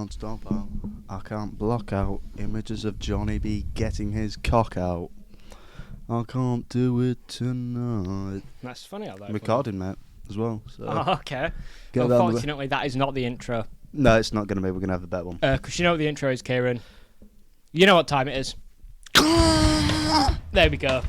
Can't stop out. I can't block out images of Johnny B getting his cock out. I can't do it tonight. That's funny how that. Recording, mate, as well. So. Oh, okay. Get Unfortunately, that is not the intro. No, it's not going to be. We're going to have a better one. Because you know what the intro is, Kieran. You know what time it is. There we go.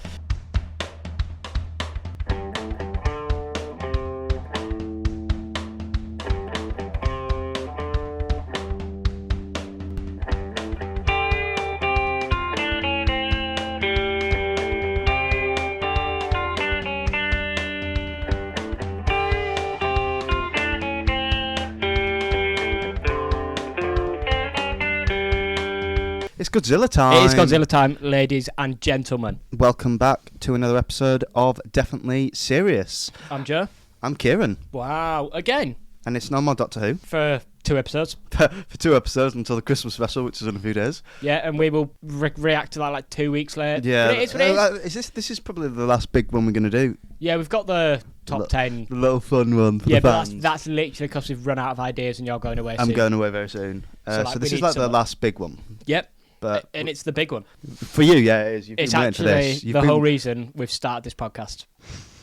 It's Godzilla time. It is Godzilla time, ladies and gentlemen. Welcome back to another episode of Definitely Serious. I'm Joe. I'm Kieran. Wow, again. And it's no more Doctor Who. For 2 episodes. For 2 episodes until the Christmas special, which is in a few days. Yeah, and we will react to that like 2 weeks later. Yeah. But it is what it is. This is probably the last big one we're going to do. Yeah, we've got the top 10. The little fun one for yeah, the but fans. that's literally because we've run out of ideas and you're going away soon. I'm going away very soon. So, So this is like the last big one. Yep. But And it's the big one. for you, yeah, it is. You've It's been waiting for actually this. the whole reason we've started this podcast.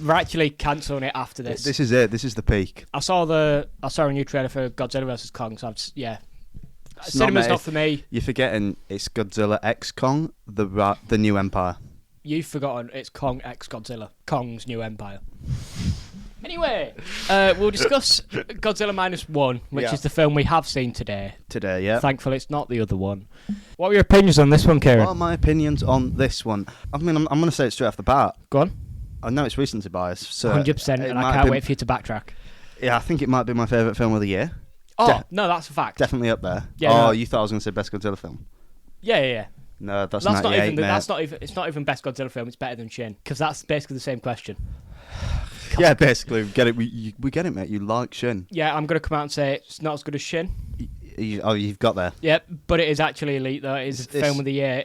We're actually cancelling it after this. This is it. This is the peak. I saw a new trailer for Godzilla vs Kong, so yeah. It's Cinema's not not for me. You're forgetting it's Godzilla X Kong, the new empire. You've forgotten it's Kong x Godzilla, Kong's new empire. Anyway, we'll discuss Godzilla Minus One, which is the film we have seen today. Today, yeah. Thankfully, it's not the other one. What were your opinions on this one, Kieran? What are my opinions on this one? I mean, I'm going to say it straight off the bat. Go on. I know it's recency bias, so 100%, and I can't wait for you to backtrack. Yeah, I think it might be my favourite film of the year. Oh, no, that's a fact. Definitely up there. Yeah, oh, no. You thought I was going to say best Godzilla film? Yeah. No, that's not 98, even. mate. That's not even. It's not even best Godzilla film. It's better than Shin, because that's basically the same question. Yeah, basically, we get it. We get it, mate. You like Shin. Yeah, I'm gonna come out and say it's not as good as Shin. You've got there. Yep, but it is actually elite though. It is the film of the year.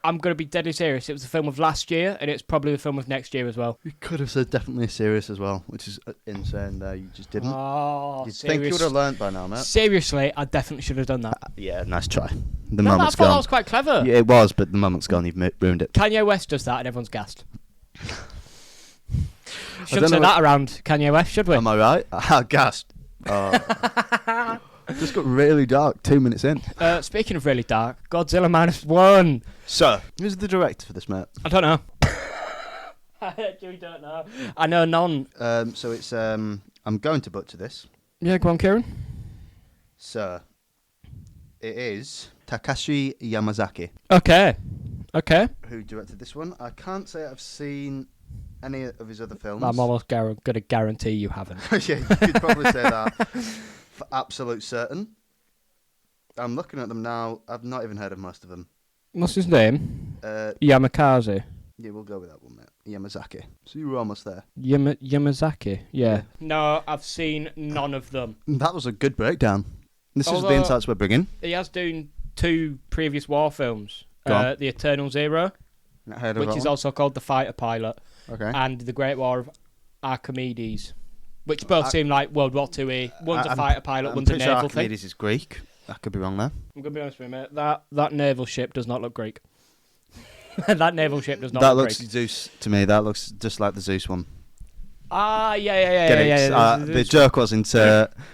I'm gonna be deadly serious. It was the film of last year, and it's probably the film of next year as well. You could have said definitely serious as well, which is insane. There, you just didn't. Oh, You'd think you would have learnt by now, mate. Seriously, I definitely should have done that. Yeah, nice try. I thought that was quite clever. Yeah, it was, but the moment's gone. You've ruined it. Kanye West does that, and everyone's gassed. Shouldn't say that around Kanye West, should we? Am I right? I gasped. Just got really dark 2 minutes in. Speaking of really dark, Godzilla Minus One. So, who's the director for this, mate? I don't know. I actually don't know. I know none. So it's I'm going to butcher this. Yeah, go on, Kieran. So, it is Takashi Yamazaki. Okay. Who directed this one? I can't say I've seen any of his other films. I'm almost going to guarantee you haven't. Yeah, you could probably say that for absolute certain. I'm looking at them now. I've not even heard of most of them. What's his name? Yamakaze. Yeah, we'll go with that one, mate. Yamazaki. So you were almost there. Yamazaki. Yeah. No, I've seen none of them. That was a good breakdown. This is the insights we're bringing. He has done 2 previous war films. The Eternal Zero, which is also called The Fighter Pilot, and The Great War of Archimedes, which both seem like World War II. One's a fighter pilot, one's a naval thing. Archimedes is Greek. I could be wrong there. I'm going to be honest with you, mate. That naval ship does not look Greek. That naval ship does not look Greek. That looks Zeus to me. That looks just like the Zeus one. Ah, yeah. The joke wasn't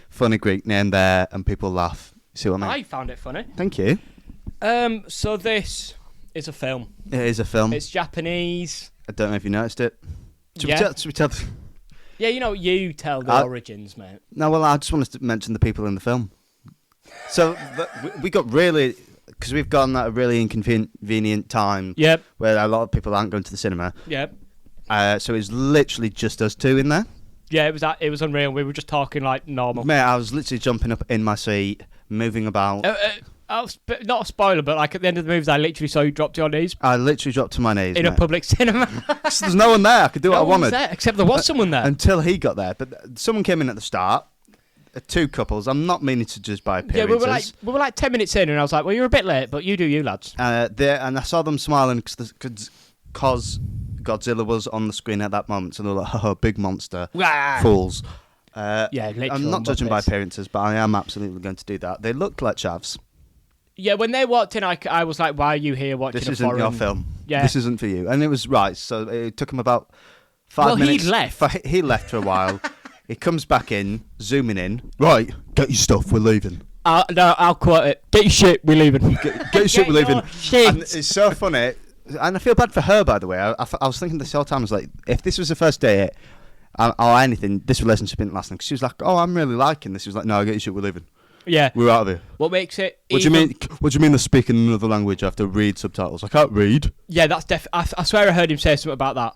funny Greek name there, and people laugh. You see what I mean? I found it funny. Thank you. So this is a film. It is a film. It's Japanese. I don't know if you noticed it. Should we tell Yeah, you tell the origins, mate. No, well, I just wanted to mention the people in the film. So we got really, because we've gone at a really inconvenient time. Yep. Where a lot of people aren't going to the cinema. Yep. So it's literally just us two in there. Yeah, it was unreal. We were just talking like normal. Mate, I was literally jumping up in my seat, moving about. Not a spoiler, but like at the end of the movies, I literally saw you drop to your knees. I literally dropped to my knees in a public cinema. So there's no one there. I could do what I wanted. There, except there was someone there until he got there. But someone came in at the start. 2 couples. I'm not meaning to judge by appearances. Yeah, we were like 10 minutes in, and I was like, "Well, you're a bit late, but you do you, lads." And I saw them smiling because Godzilla was on the screen at that moment, so they were like, "Oh, big monster, fools." literally. I'm not judging by appearances, but I am absolutely going to do that. They look like chavs. Yeah, when they walked in, I was like, why are you here watching This a isn't your film. Yeah. This isn't for you. And it was right, so it took him about 5 minutes. Well, he left. He left for a while. He comes back in, zooming in. Right, get your stuff, we're leaving. I'll quote it. Get your shit, we're leaving. Get your shit, we're leaving. Shit. And it's so funny. And I feel bad for her, by the way. I was thinking this whole time, I was like, if this was the first date or anything, this relationship didn't last long. She was like, oh, I'm really liking this. She was like, no, get your shit, we're leaving. Yeah. We're out of here. What makes it What do you mean? What do you mean they're speaking another language? I have to read subtitles. I can't read. Yeah, that's I swear I heard him say something about that.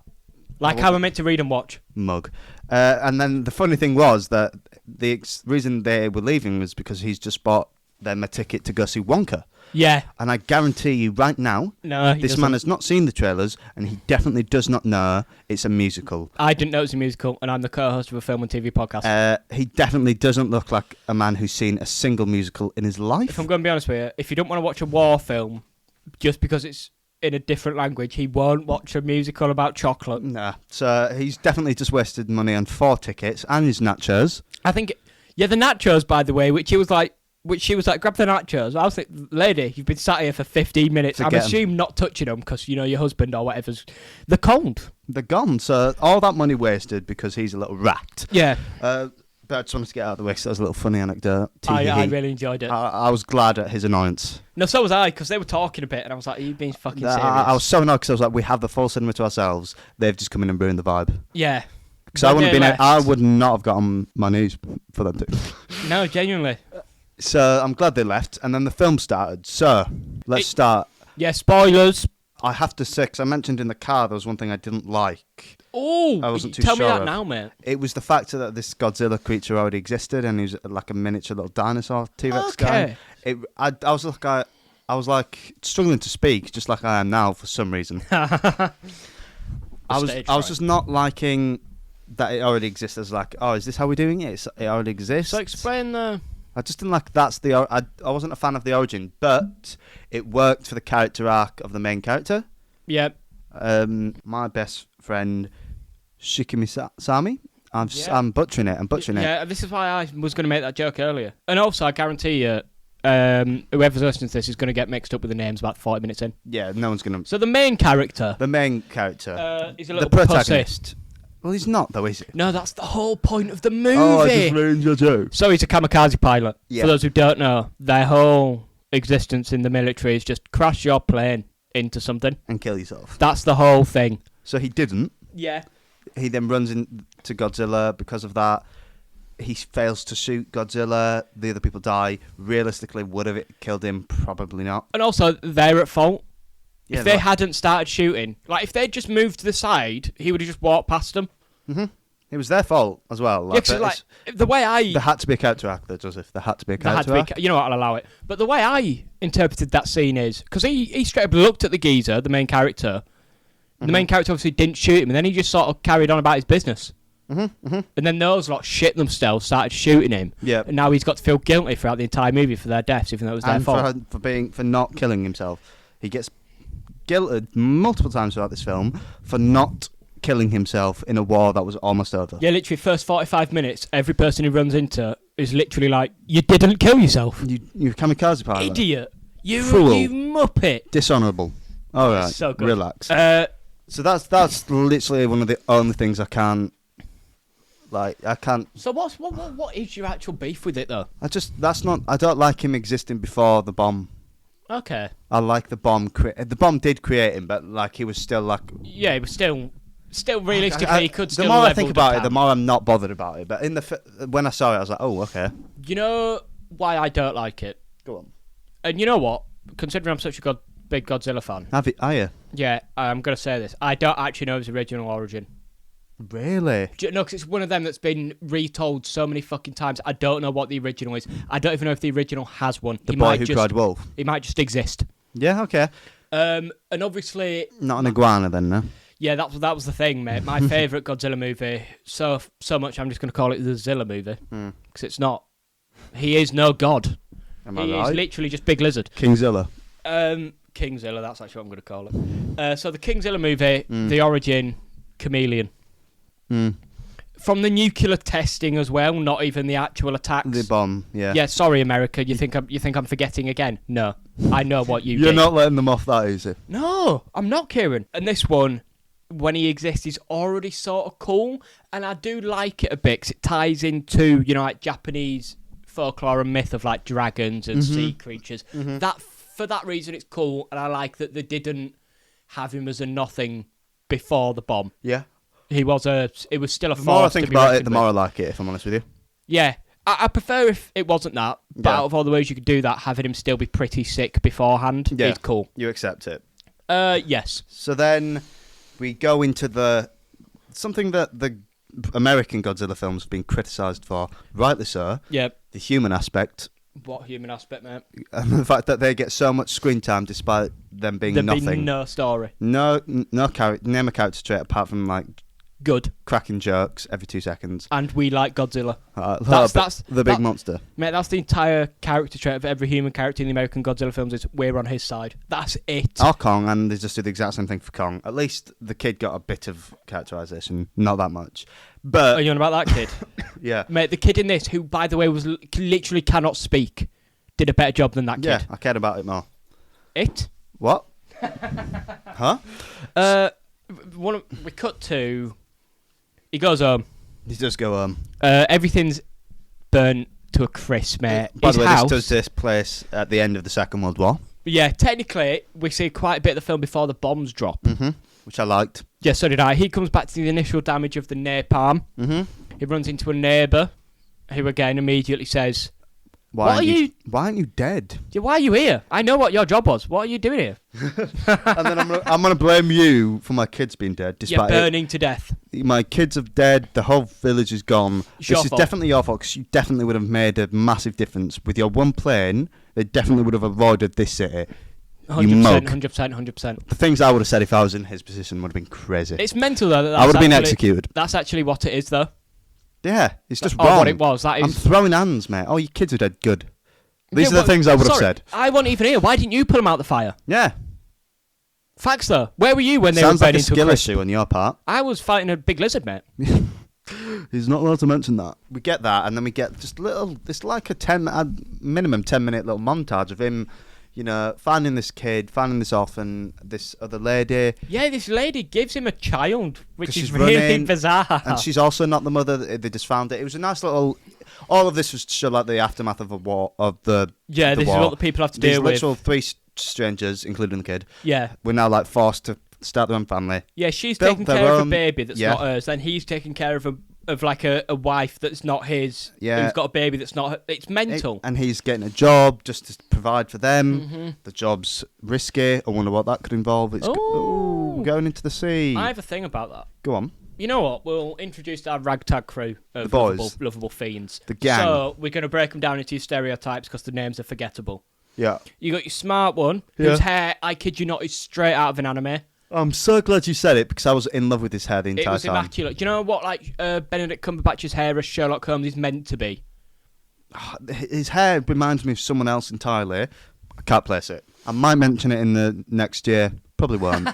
Like how I'm meant to read and watch. Mug. And then the funny thing was that the reason they were leaving was because he's just bought them a ticket to go see Wonka. Yeah. And I guarantee you right now, this man has not seen the trailers and he definitely does not know it's a musical. I didn't know it was a musical and I'm the co-host of a film and TV podcast. He definitely doesn't look like a man who's seen a single musical in his life. If I'm going to be honest with you, if you don't want to watch a war film just because it's in a different language, he won't watch a musical about chocolate. Nah. So he's definitely just wasted money on 4 tickets and his nachos. I think, the nachos, by the way, which she was like, grab the nachos. I was like, lady, you've been sat here for 15 minutes. I'm assuming not touching them because, your husband or whatever's... They're cold. They're gone. So all that money wasted because he's a little rat. Yeah. But I just wanted to get out of the way because that was a little funny anecdote. I really enjoyed it. I was glad at his annoyance. No, so was I, because they were talking a bit and I was like, are you being fucking serious? I was so annoyed because I was like, we have the full cinema to ourselves. They've just come in and ruined the vibe. Yeah. Because I would not have got on my knees for them to. No, genuinely. So I'm glad they left, and then the film started. So let's start. Yeah, spoilers. I have to say, because I mentioned in the car, there was one thing I didn't like. Oh, I wasn't too tell sure me that now, mate. It was the fact that this Godzilla creature already existed, and he was like a miniature little dinosaur T-Rex guy. I was like struggling to speak, just like I am now for some reason. I was just not liking that it already exists. As like, oh, is this how we're doing it? It already exists. So explain the. I just didn't like I wasn't a fan of the origin, but it worked for the character arc of the main character. Yep. My best friend Shikimi-sami. I'm butchering it. Yeah, this is why I was going to make that joke earlier. And also, I guarantee you, whoever's listening to this is going to get mixed up with the names about 40 minutes in. Yeah, no one's going to. So the main character. Is a little the protagonist. Pussy. Well, he's not, though, is he? No, that's the whole point of the movie. Oh, I just ruined your joke. So he's a kamikaze pilot. Yeah. For those who don't know, their whole existence in the military is just crash your plane into something. And kill yourself. That's the whole thing. So he didn't. Yeah. He then runs into Godzilla because of that. He fails to shoot Godzilla. The other people die. Realistically, would have it killed him? Probably not. And also, they're at fault. Yeah, if they hadn't started shooting, like if they'd just moved to the side, he would have just walked past them. Mm-hmm. It was their fault as well. The way there had to be a character actor, Joseph. There had to be a character actor. You know what, I'll allow it. But the way I interpreted that scene is, because he straight up looked at the geezer, the main character. Mm-hmm. The main character obviously didn't shoot him, and then he just sort of carried on about his business. Mm-hmm. Mm-hmm. And then those lot shit themselves, started shooting him. Yeah. And now he's got to feel guilty throughout the entire movie for their deaths, even though it was their fault. For not killing himself. He gets guilted multiple times throughout this film for not killing himself in a war that was almost over. Yeah, literally, first 45 minutes, every person he runs into is literally like, you didn't kill yourself. You kamikaze pilot. Idiot. Fool. You muppet. Dishonourable. All right, so good. Relax. So that's literally one of the only things I can't. So what is your actual beef with it though? I don't like him existing before the bomb. Okay. I like the bomb. The bomb did create him, but like he was still like. Yeah, he was still realistically he could still. The more I think about it, the more I'm not bothered about it. But when I saw it, I was like, oh, okay. You know why I don't like it? Go on. And you know what? Considering I'm such a big Godzilla fan. Are you? Yeah, I'm gonna say this. I don't actually know his original origin. Really? No, because it's one of them that's been retold so many fucking times. I don't know what the original is. I don't even know if the original has one. The boy who cried wolf. He might just exist. Yeah, okay. And obviously... Not an iguana then, no? Yeah, that was the thing, mate. My favourite Godzilla movie, so much I'm just going to call it the Zilla movie. Because it's not. He is no god. Am I right? He's literally just Big Lizard. Kingzilla. Kingzilla, that's actually what I'm going to call it. So the Kingzilla movie, the origin, chameleon. from the nuclear testing as well, not even the actual attacks. The bomb, yeah. Yeah, sorry, America. You think I'm forgetting again? No, I know what you You're did. not letting them off that easy. No, I'm not, Kieran. And this one, when he exists, is already sort of cool, and I do like it a bit because it ties into, like Japanese folklore and myth of like dragons and sea creatures. That for that reason, it's cool, and I like that they didn't have him as a nothing before the bomb. Yeah. It was still a force. The more I think about it, the more I like it, if I'm honest with you. Yeah. I prefer if it wasn't that, but out of all the ways you could do that, having him still be pretty sick beforehand is cool. You accept it? Yes. So then we go into something that the American Godzilla films have been criticised for, rightly so. Yep. The human aspect. What human aspect, mate? And the fact that they get so much screen time despite them being nothing. There being no story. No character, name a character trait apart from like good cracking jokes every 2 seconds. And we like Godzilla. That's the big monster. Mate, that's the entire character trait of every human character in the American Godzilla films is we're on his side. That's it. Or Kong, and they just do the exact same thing for Kong. At least the kid got a bit of characterisation, not that much. But are you on about that kid? Yeah. Mate, the kid in this, who, by the way, was literally cannot speak, did a better job than that kid. Yeah, I cared about it more. It? What? Huh? We cut to... He goes home. He does go home. Everything's burnt to a crisp, mate. By the way, this does take place at the end of the Second World War. Yeah, technically, we see quite a bit of the film before the bombs drop. Which I liked. Yeah, so did I. He comes back to the initial damage of the napalm. He runs into a neighbour, who again immediately says, Why aren't you dead? Yeah, why are you here? I know what your job was. What are you doing here? And then I'm gonna blame you for my kids being dead. Despite burning to death. My kids are dead. The whole village is gone. It's this is definitely your fault because you definitely would have made a massive difference with your one plane. They definitely would have avoided this city. 100%, 100%. The things I would have said if I was in his position would have been crazy. It's mental though. I would have been executed. That's actually what it is though. Yeah, it's just wrong. What it was. That is. I'm throwing hands, mate. Oh, your kids are dead. Good. These are the things I would have said. I wasn't even here. Why didn't you pull them out the fire? Yeah. Facts though. Where were you when they were burning to a crisp? Sounds like a skill issue on your part. I was fighting a big lizard, mate. He's not allowed to mention that. We get that, and then we get just little. It's like a minimum 10-minute little montage of him, finding this kid, finding this orphan, this other lady. Yeah, this lady gives him a child, which is really bizarre. And she's also not the mother. They just found it. It was a nice little. All of this was to show like the aftermath of a war of the. Yeah, this is what the people have to deal with. These literal 3 strangers, including the kid. Yeah, we're now like forced to start their own family. Yeah, she's taking care of a baby that's not hers. Then he's taking care of a wife that's not his. Yeah, who's got a baby that's not. It's mental. And he's getting a job just to provide for them. The job's risky. I wonder what that could involve. It's going into the sea. I have a thing about that. Go on. You know what? We'll introduce our ragtag crew of the boys. Lovable fiends. The gang. So we're going to break them down into stereotypes because the names are forgettable. Yeah. You got your smart one, whose hair, I kid you not, is straight out of an anime. I'm so glad you said it because I was in love with his hair the entire time. It was immaculate. Do you know what Benedict Cumberbatch's hair as Sherlock Holmes is meant to be? His hair reminds me of someone else entirely. I can't place it. I might mention it in the next year. Probably won't.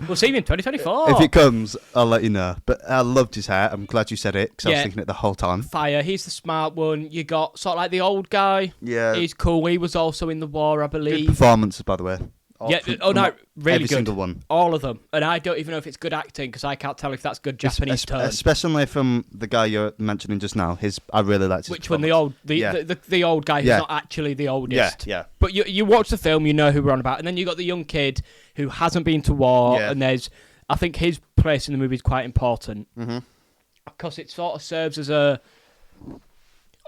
We'll see him in 2024. If it comes, I'll let you know. But I loved his hair. I'm glad you said it because I was thinking it the whole time. Fire. He's the smart one. You got sort of like the old guy. Yeah. He's cool. He was also in the war, I believe. Good performances, by the way. Really every good. Single one. All of them. And I don't even know if it's good acting because I can't tell if that's good Japanese tone. Especially from the guy you're mentioning just now. I really liked his Which one? The old guy who's not actually the oldest. Yeah. But you watch the film, you know who we're on about. And then you got the young kid who hasn't been to war. Yeah. And I think his place in the movie is quite important. Because it sort of serves as a...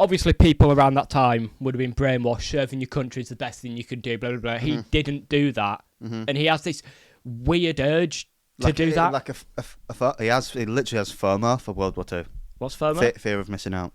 Obviously, people around that time would have been brainwashed. Serving your country is the best thing you could do, blah, blah, blah. He didn't do that. And he has this weird urge to do that. He literally has FOMO for World War II. What's FOMO? Fear of missing out.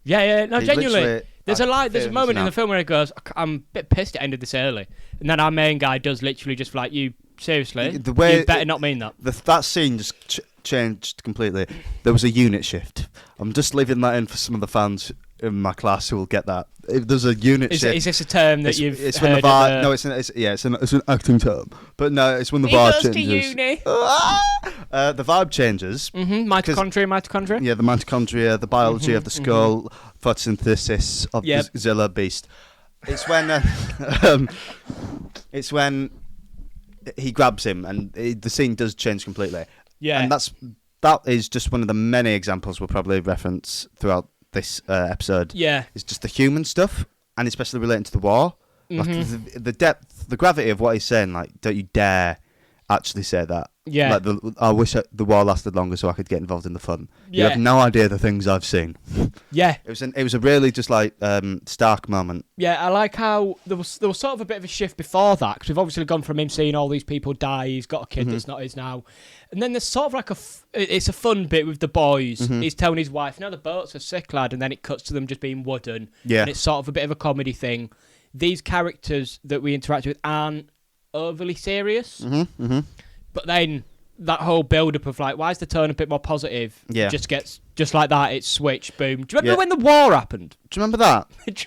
Yeah. No, genuinely. There's a moment in the film where he goes, I'm a bit pissed it ended this early. And then our main guy does literally just like, you, seriously? You better not mean that. That scene just changed completely. There was a unit shift. I'm just leaving that in for some of the fans in my class who will get that. If there's a unit shift. Is this a term that you've it's heard? When the bar, no, it's an acting term. But no, it's when the vibe changes. He goes to uni. The vibe changes. Mitochondria. Yeah, the mitochondria, the biology of the skull, photosynthesis of the Godzilla beast. It's when he grabs him, and the scene does change completely. Yeah, and that is just one of the many examples we'll probably reference throughout this episode. Yeah, it's just the human stuff, and especially relating to the war. Like the depth, the gravity of what he's saying. Like, don't you dare actually say that. Yeah. Like, I wish the war lasted longer so I could get involved in the fun. Yeah. You have no idea the things I've seen. Yeah. It was a really just like stark moment. Yeah, I like how there was sort of a bit of a shift before that, because we've obviously gone from him seeing all these people die, he's got a kid that's not his now, and then there's sort of like it's a fun bit with the boys. He's telling his wife, no, the boats are sick, lad, and then it cuts to them just being wooden. Yeah. And it's sort of a bit of a comedy thing. These characters that we interact with aren't overly serious. But then that whole build-up of like, why is the tone a bit more positive? Yeah. Just gets, just like that, it's switched, boom. Do you remember when the war happened? Do you remember that? Do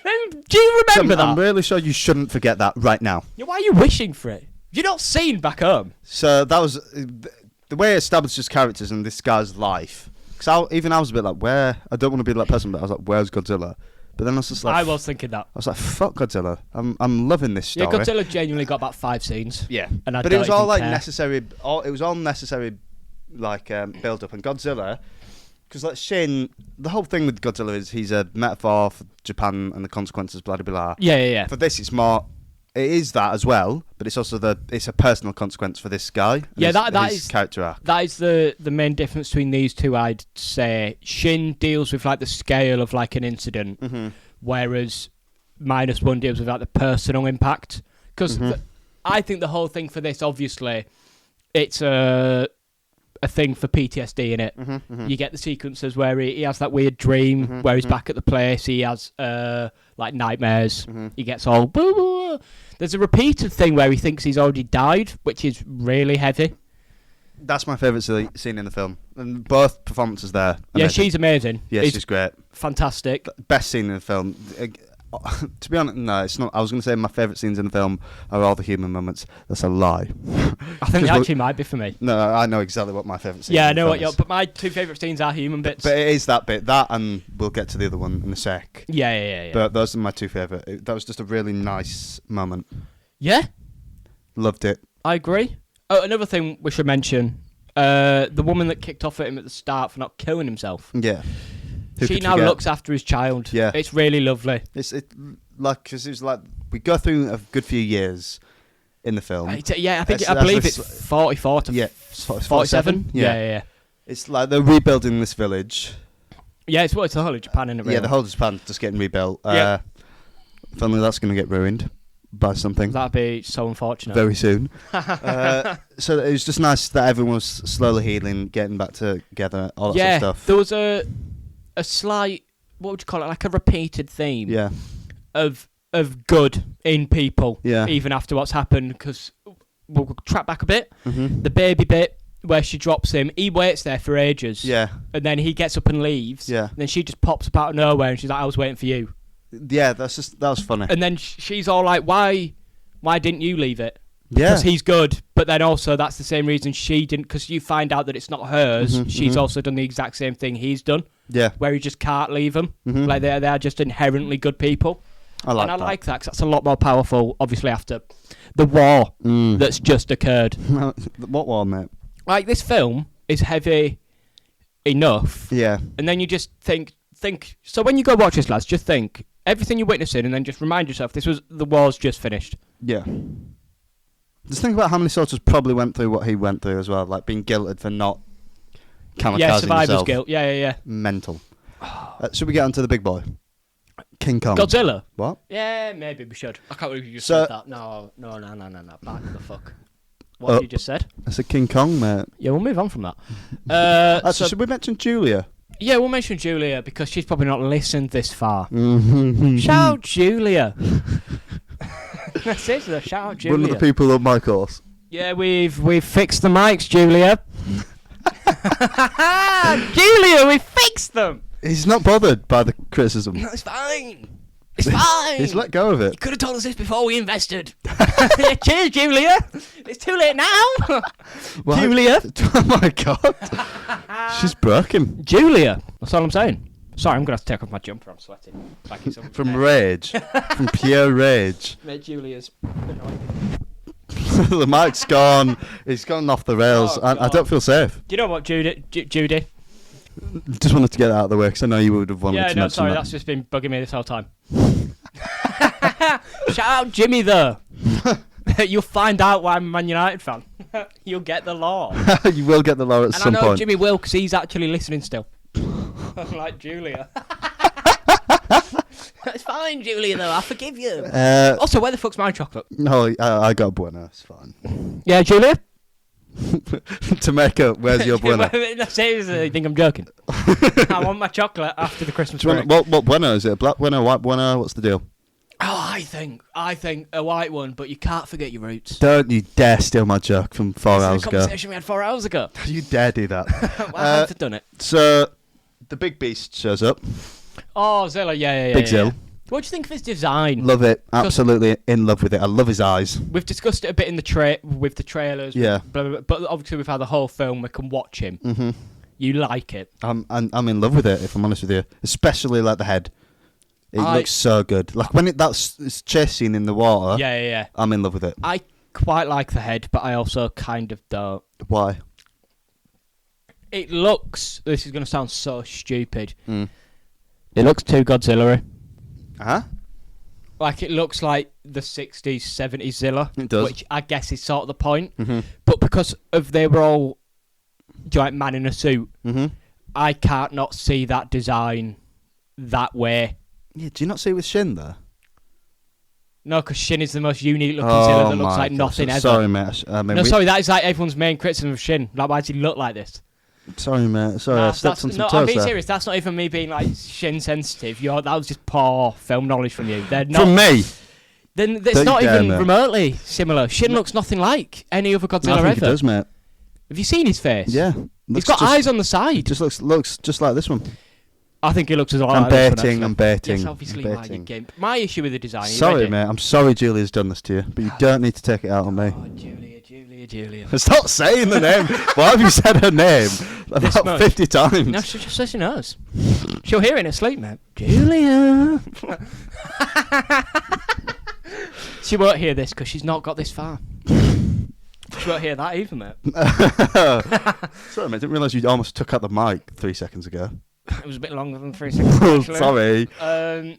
you remember that? I'm really sure you shouldn't forget that right now. Yeah, why are you wishing for it? You're not seen back home. So that was the way it establishes characters in this guy's life. Because I was a bit like, I don't want to be that person, but I was like, where's Godzilla? But then I was just like... I was thinking that. I was like, fuck Godzilla. I'm loving this story. Yeah, Godzilla genuinely got about 5 scenes. Yeah. But it was all like necessary... It was all necessary, like, build-up. And Godzilla... Because, like, Shin... The whole thing with Godzilla is he's a metaphor for Japan and the consequences, blah, blah, blah. Yeah. For this, it's more... It is that as well, but it's also it's a personal consequence for this guy. Yeah, that is character arc. That is the main difference between these two. I'd say Shin deals with like the scale of like an incident, whereas Minus One deals with like the personal impact. Because I think the whole thing for this, obviously, it's a thing for PTSD in it. You get the sequences where he has that weird dream where he's back at the place. He has like nightmares. He gets all boo boo. There's a repeated thing where he thinks he's already died, which is really heavy. That's my favourite scene in the film, and both performances there. Amazing. Yeah, she's amazing. Yeah, she's great. Fantastic. Best scene in the film. To be honest, no, it's not. I was going to say my favourite scenes in the film are all the human moments. That's a lie. I think it actually might be for me. No, I know exactly what my favourite scene is. Yeah, I know what you're... But my 2 favourite scenes are human bits. But it is that bit. That, and we'll get to the other one in a sec. Yeah. But those are my 2 favourite. That was just a really nice moment. Yeah? Loved it. I agree. Oh, another thing we should mention. The woman that kicked off at him at the start for not killing himself. Yeah. She now looks after his child. Yeah. It's really lovely. Because it was like we go through a good few years in the film. I believe it's 44 to 47. Yeah. It's like they're rebuilding this village. Yeah, it's the whole of Japan, isn't it? Really? Yeah, the whole of Japan just getting rebuilt. Finally, that's going to get ruined by something. That'd be so unfortunate. Very soon. So it was just nice that everyone was slowly healing, getting back together, all that sort of stuff. There was a slight, what would you call it, like a repeated theme of good in people, even after what's happened, because we'll track back a bit. The baby bit where she drops him, he waits there for ages, and then he gets up and leaves, and then she just pops up out of nowhere and she's like, I was waiting for you. Yeah, that was funny. And then she's all like, why didn't you leave it? Because he's good, but then also that's the same reason she didn't, because you find out that it's not hers. She's also done the exact same thing he's done. Yeah. Where he just can't leave them. Like they're just inherently good people. I like that because that's a lot more powerful, obviously, after the war that's just occurred. What war, mate? Like, this film is heavy enough. Yeah. And then you just think, so when you go watch this, lads, just think everything you're witnessing and then just remind yourself the war's just finished. Yeah. Just think about how many soldiers probably went through what he went through as well, like being guilted for not kamikazing survivor's himself. Guilt. Yeah. Mental. Should we get on to the big boy? King Kong. Godzilla? What? Yeah, maybe we should. I can't believe you just said that. No. Back the fuck. What have you just said? I said King Kong, mate. Yeah, we'll move on from that. Actually, should we mention Julia? Yeah, we'll mention Julia because she's probably not listened this far. Shout out Julia. That's it, shout out Julia. One of the people on my course. Yeah, we've fixed the mics, Julia. Julia, we fixed them. He's not bothered by the criticism. No, it's fine. It's fine. He's let go of it. You could have told us this before we invested. Yeah, cheers, Julia. It's too late now. What? Julia. Oh my God. She's broken. Julia. That's all I'm saying. Sorry, I'm going to have to take off my jumper. I'm sweating. Like it's from rage. From pure rage. Mate, Julia's annoying. The mic's gone. It's gone off the rails. I don't feel safe. Do you know what, Judy? Just wanted to get that out of the way because I know you would have wanted to mention sorry, that's just been bugging me this whole time. Shout out Jimmy, though. You'll find out why I'm a Man United fan. You'll get the law. You will get the law at some point. And I know Jimmy will because he's actually listening still. Like Julia. It's fine, Julia, though. I forgive you. Also, where the fuck's my chocolate? No, I got Bueno. It's fine. Yeah, Julia? Tomeko, where's your Bueno? No, seriously, you think I'm joking? I want my chocolate after the Christmas break. What Bueno? Is it a black Bueno, white Bueno? What's the deal? Oh, I think a white one, but you can't forget your roots. Don't you dare steal my joke from 4 hours ago. Conversation we had 4 hours ago. You dare do that. Well, I've done it. So, the big beast shows up. Oh, Zilla, yeah. Big Zill. What do you think of his design? Love it. Absolutely in love with it. I love his eyes. We've discussed it a bit in the with the trailers. Yeah. Blah, blah, blah, but obviously we've had the whole film. We can watch him. Mm-hmm. You like it. I'm in love with it, if I'm honest with you. Especially like the head. It looks so good. Like when that's chase scene in the water. Yeah. I'm in love with it. I quite like the head, but I also kind of don't. Why? It looks... This is going to sound so stupid. It looks too Godzilla-y. Huh? Like, it looks like the 60s, 70s Zilla. It does. Which I guess is sort of the point. Mm-hmm. But because of they were all giant man in a suit, I can't not see that design that way. Yeah, do you not see it with Shin, though? No, because Shin is the most unique looking Zilla that looks like nothing ever. Sorry, mate. Sorry, that is like everyone's main criticism of Shin. Like, why does he look like this? Sorry, mate. Sorry, I stepped on some toes I'm being there. serious. That's not even me being like Shin sensitive. That was just poor film knowledge from you. They're not, from me? Then it's not even remotely similar. Shin looks nothing like any other Godzilla ever. I think he does, mate. Have you seen his face? Yeah. He's got eyes on the side. He just looks just like this one. I think he looks a lot like this one. I'm baiting. Yes, obviously, gimp. My issue with the design. Sorry, mate. I'm sorry Julia's done this to you, but you don't need to take it out on me. Oh, Julia. Stop saying the name. Why have you said her name about 50 times? No, she just says she knows. She'll hear it in her sleep, mate. Julia. She won't hear this because she's not got this far. She won't hear that either, mate. Sorry, mate. I didn't realise you almost took out the mic 3 seconds ago. It was a bit longer than 3 seconds. Sorry.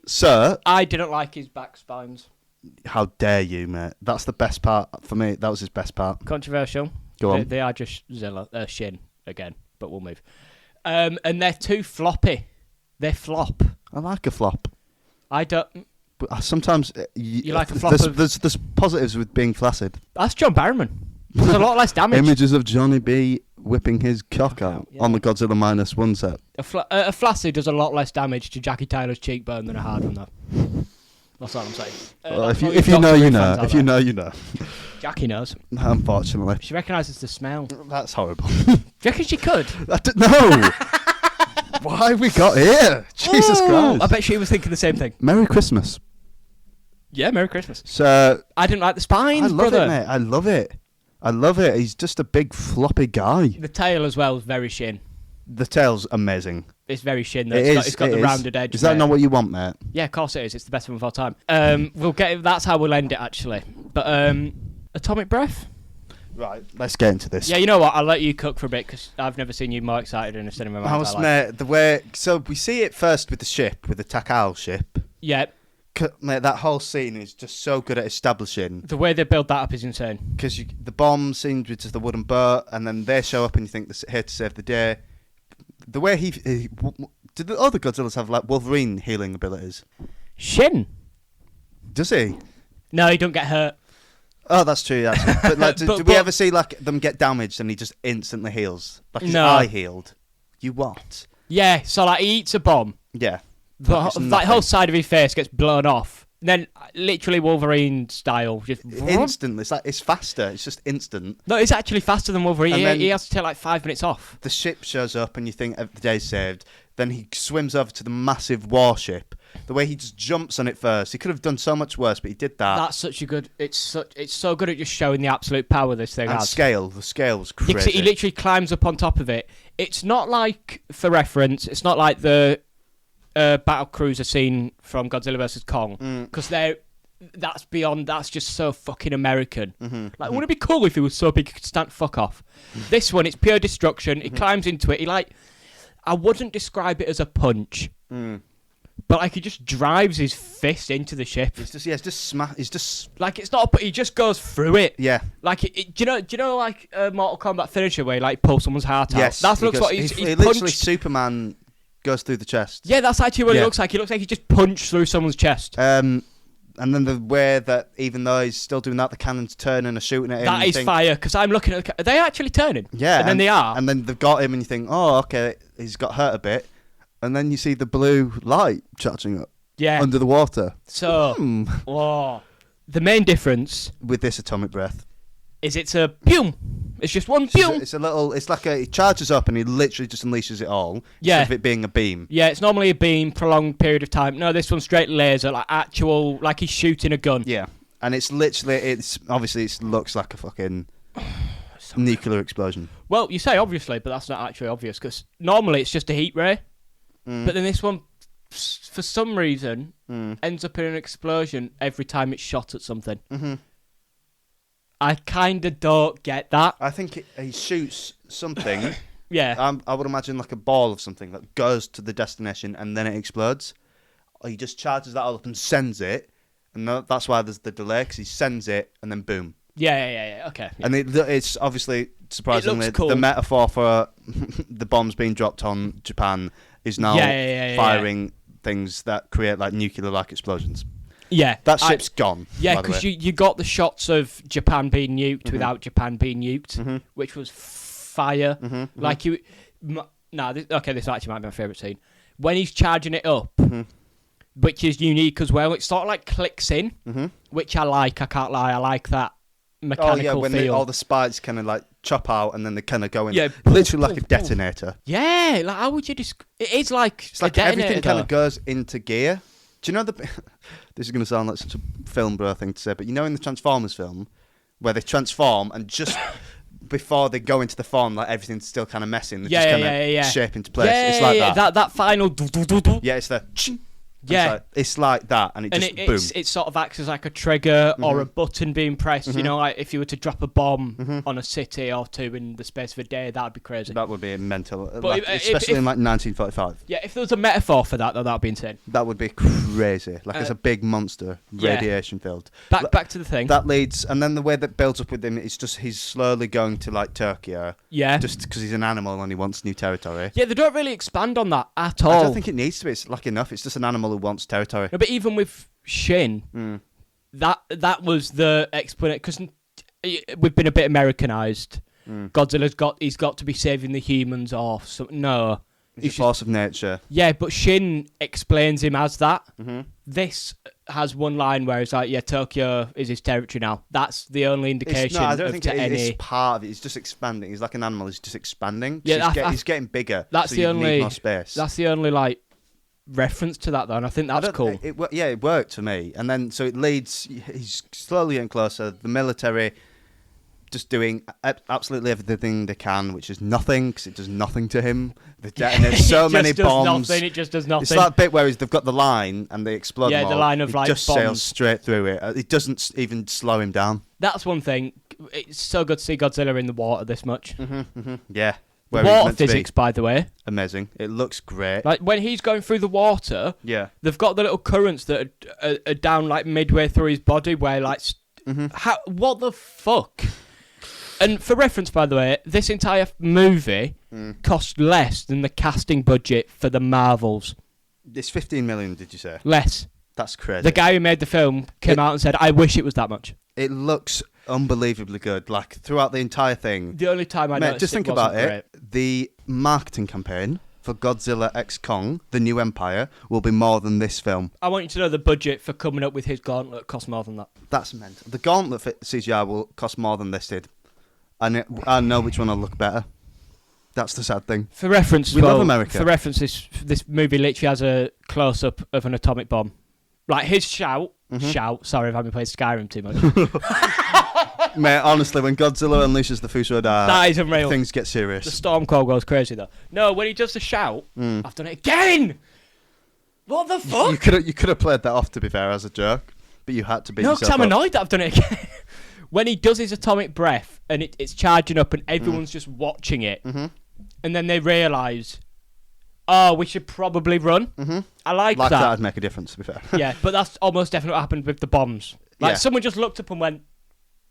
Sir? I didn't like his back spines. How dare you, mate? That's the best part for me. That was his best part. Controversial. Go on. They are just Shin again, but we'll move. And they're too floppy. They flop. I like a flop. I don't. But sometimes you like a flop. There's positives with being flaccid. That's John Barrowman. There's a lot less damage. Images of Johnny B whipping his cock out on the Godzilla Minus One set. A flaccid does a lot less damage to Jackie Tyler's cheekbone than a hard one, though. That's all I'm saying. Well, if you know, you know. If you know, you know. Jackie knows. Unfortunately. She recognises the smell. That's horrible. Do you reckon she could? No! Why have we got here? Jesus Christ. I bet she was thinking the same thing. Merry Christmas. Yeah, Merry Christmas. So I didn't like the spines, I love it, mate. I love it. He's just a big floppy guy. The tail as well is very Shin. The tail's amazing. It's very Shin, though. It's got the rounded edge. Is that not what you want, mate? Yeah, of course it is. It's the best one of all time. We'll get. That's how we'll end it, actually. But Atomic Breath. Right, let's get into this. Yeah, you know what? I'll let you cook for a bit because I've never seen you more excited in a cinema. Mate, so we see it first with the ship, with the Takao ship. Yeah. Mate, that whole scene is just so good at establishing. The way they build that up is insane. Because the bomb scene, which is the wooden boat, and then they show up and you think they're here to save the day. The way did the other Godzillas have like Wolverine healing abilities? Shin. Does he? No, he don't get hurt. Oh, that's true. Actually. But like, do we ever see like them get damaged and he just instantly heals? Like his eye healed. You what? Yeah. So like he eats a bomb. Yeah. The whole side of his face gets blown off, then literally Wolverine style, just instantly. It's faster. It's just instant. No, it's actually faster than Wolverine. He has to take like 5 minutes off. The ship shows up, and you think the day's saved. Then he swims over to the massive warship. The way he just jumps on it first, he could have done so much worse, but he did that. That's such a good. It's so good at just showing the absolute power this thing has. The scale was crazy. He literally climbs up on top of it. It's not like, for reference, it's not like the battle cruiser scene from Godzilla vs Kong, because that's just so fucking American. Wouldn't it be cool if he was so big he could stand fuck off? This one, it's pure destruction. He climbs into it. I wouldn't describe it as a punch, but he just drives his fist into the ship. It's just it's not. He just goes through it. Yeah. Do you know like a Mortal Kombat finisher where he pulls someone's heart out? Yes. That's looks like he literally Superman goes through the chest. Yeah, that's actually what it looks like. It looks like he just punched through someone's chest. And then the way that even though he's still doing that, the cannon's turning and shooting at him. That is fire, because I'm looking at are they actually turning? Yeah. And then they are. And then they've got him and you think, oh, okay, he's got hurt a bit. And then you see the blue light charging up under the water. So, the main difference with this atomic breath is it's a boom. It's just one boom. It's like he charges up and he literally just unleashes it all. Instead of it being a beam. Yeah, it's normally a beam, prolonged period of time. No, this one's straight laser, like he's shooting a gun. Yeah, and it looks like a fucking nuclear explosion. Well, you say obviously, but that's not actually obvious, because normally it's just a heat ray. But then this one, for some reason, ends up in an explosion every time it's shot at something. I kind of don't get that. I think he shoots something. Yeah. I would imagine like a ball of something that goes to the destination and then it explodes. Or he just charges that all up and sends it. And that's why there's the delay, because he sends it and then boom. Yeah. Okay. Yeah. And it's obviously, surprisingly, cool. The metaphor for the bombs being dropped on Japan is now firing things that create like nuclear-like explosions. Yeah. That ship's gone. Yeah, because you got the shots of Japan being nuked without Japan being nuked, which was fire. This actually might be my favourite scene. When he's charging it up, which is unique as well, it sort of like clicks in, which I like, I can't lie, I like that mechanical when feel. All the spikes kind of like chop out and then they kind of go in. Yeah, literally like a detonator. Yeah, like how would you describe? It is like it's like everything kind of goes into gear. Do you know this is going to sound like such a film bro thing to say, but you know in the Transformers film where they transform and just before they go into the form, like everything's still kind of messing. They just kind of shape into place. It's like that. That final. Yeah, it's the. Yeah, it's like that, and it just boom. It sort of acts as like a trigger or a button being pressed. You know, like if you were to drop a bomb on a city or two in the space of a day, that would be crazy. That would be mental, especially in like 1945. Yeah, if there was a metaphor for that, though, that would be insane. That would be crazy. Like it's a big monster, radiation filled. Back to the thing. That leads, and then the way that builds up with him, it's just he's slowly going to like Tokyo. Yeah. Just because he's an animal and he wants new territory. Yeah, they don't really expand on that at all. I don't think it needs to be. It's like enough. It's just an animal who wants territory. No, but even with Shin, that was the explanation, because we've been a bit Americanized. He's got to be saving the humans or something. No. He's a force of nature. Yeah, but Shin explains him as that. This has one line where it's like, yeah, Tokyo is his territory now. That's the only indication. I don't think it's part of it. He's just expanding. He's like an animal. He's just expanding. Yeah, he's getting bigger. That's so the only. Need more space. That's the only reference to that, though, and I think that's cool. It worked for me. And then so it leads. He's slowly getting closer. The military just doing absolutely everything they can, which is nothing, because it does nothing to him. They detonate so many bombs. It just does nothing. It's that bit where they've got the line and they explode them all. The line of it just bombs. Sails straight through it. It doesn't even slow him down. That's one thing. It's so good to see Godzilla in the water this much. Yeah. The water physics, by the way. Amazing. It looks great. Like, when he's going through the water, they've got the little currents that are down, like, midway through his body where, like... what the fuck? And for reference, by the way, this entire movie cost less than the casting budget for the Marvels. It's 15 million, did you say? Less. That's crazy. The guy who made the film came out and said, I wish it was that much. It looks unbelievably good, like throughout the entire thing. The only time I noticed just think about it. The marketing campaign for Godzilla x Kong, The New Empire, will be more than this film. I want you to know the budget for coming up with his gauntlet cost more than that. That's mental. The gauntlet for CGI will cost more than this did. I know which one will look better. That's the sad thing. For reference, we love America. For reference, this movie literally has a close-up of an atomic bomb. Like his shout. Sorry if I've been playing Skyrim too much. Mate, honestly, when Godzilla unleashes the Fuso Dart, that is unreal. Things get serious. The storm call goes crazy though. No, when he does the shout, I've done it again. What the fuck? You could have played that off, to be fair, as a joke, but you had to beat yourself because I'm annoyed that I've done it again. When he does his atomic breath and it's charging up and everyone's just watching it, and then they realise, oh, we should probably run. I like that. That'd make a difference, to be fair. Yeah, but that's almost definitely what happened with the bombs. Like someone just looked up and went,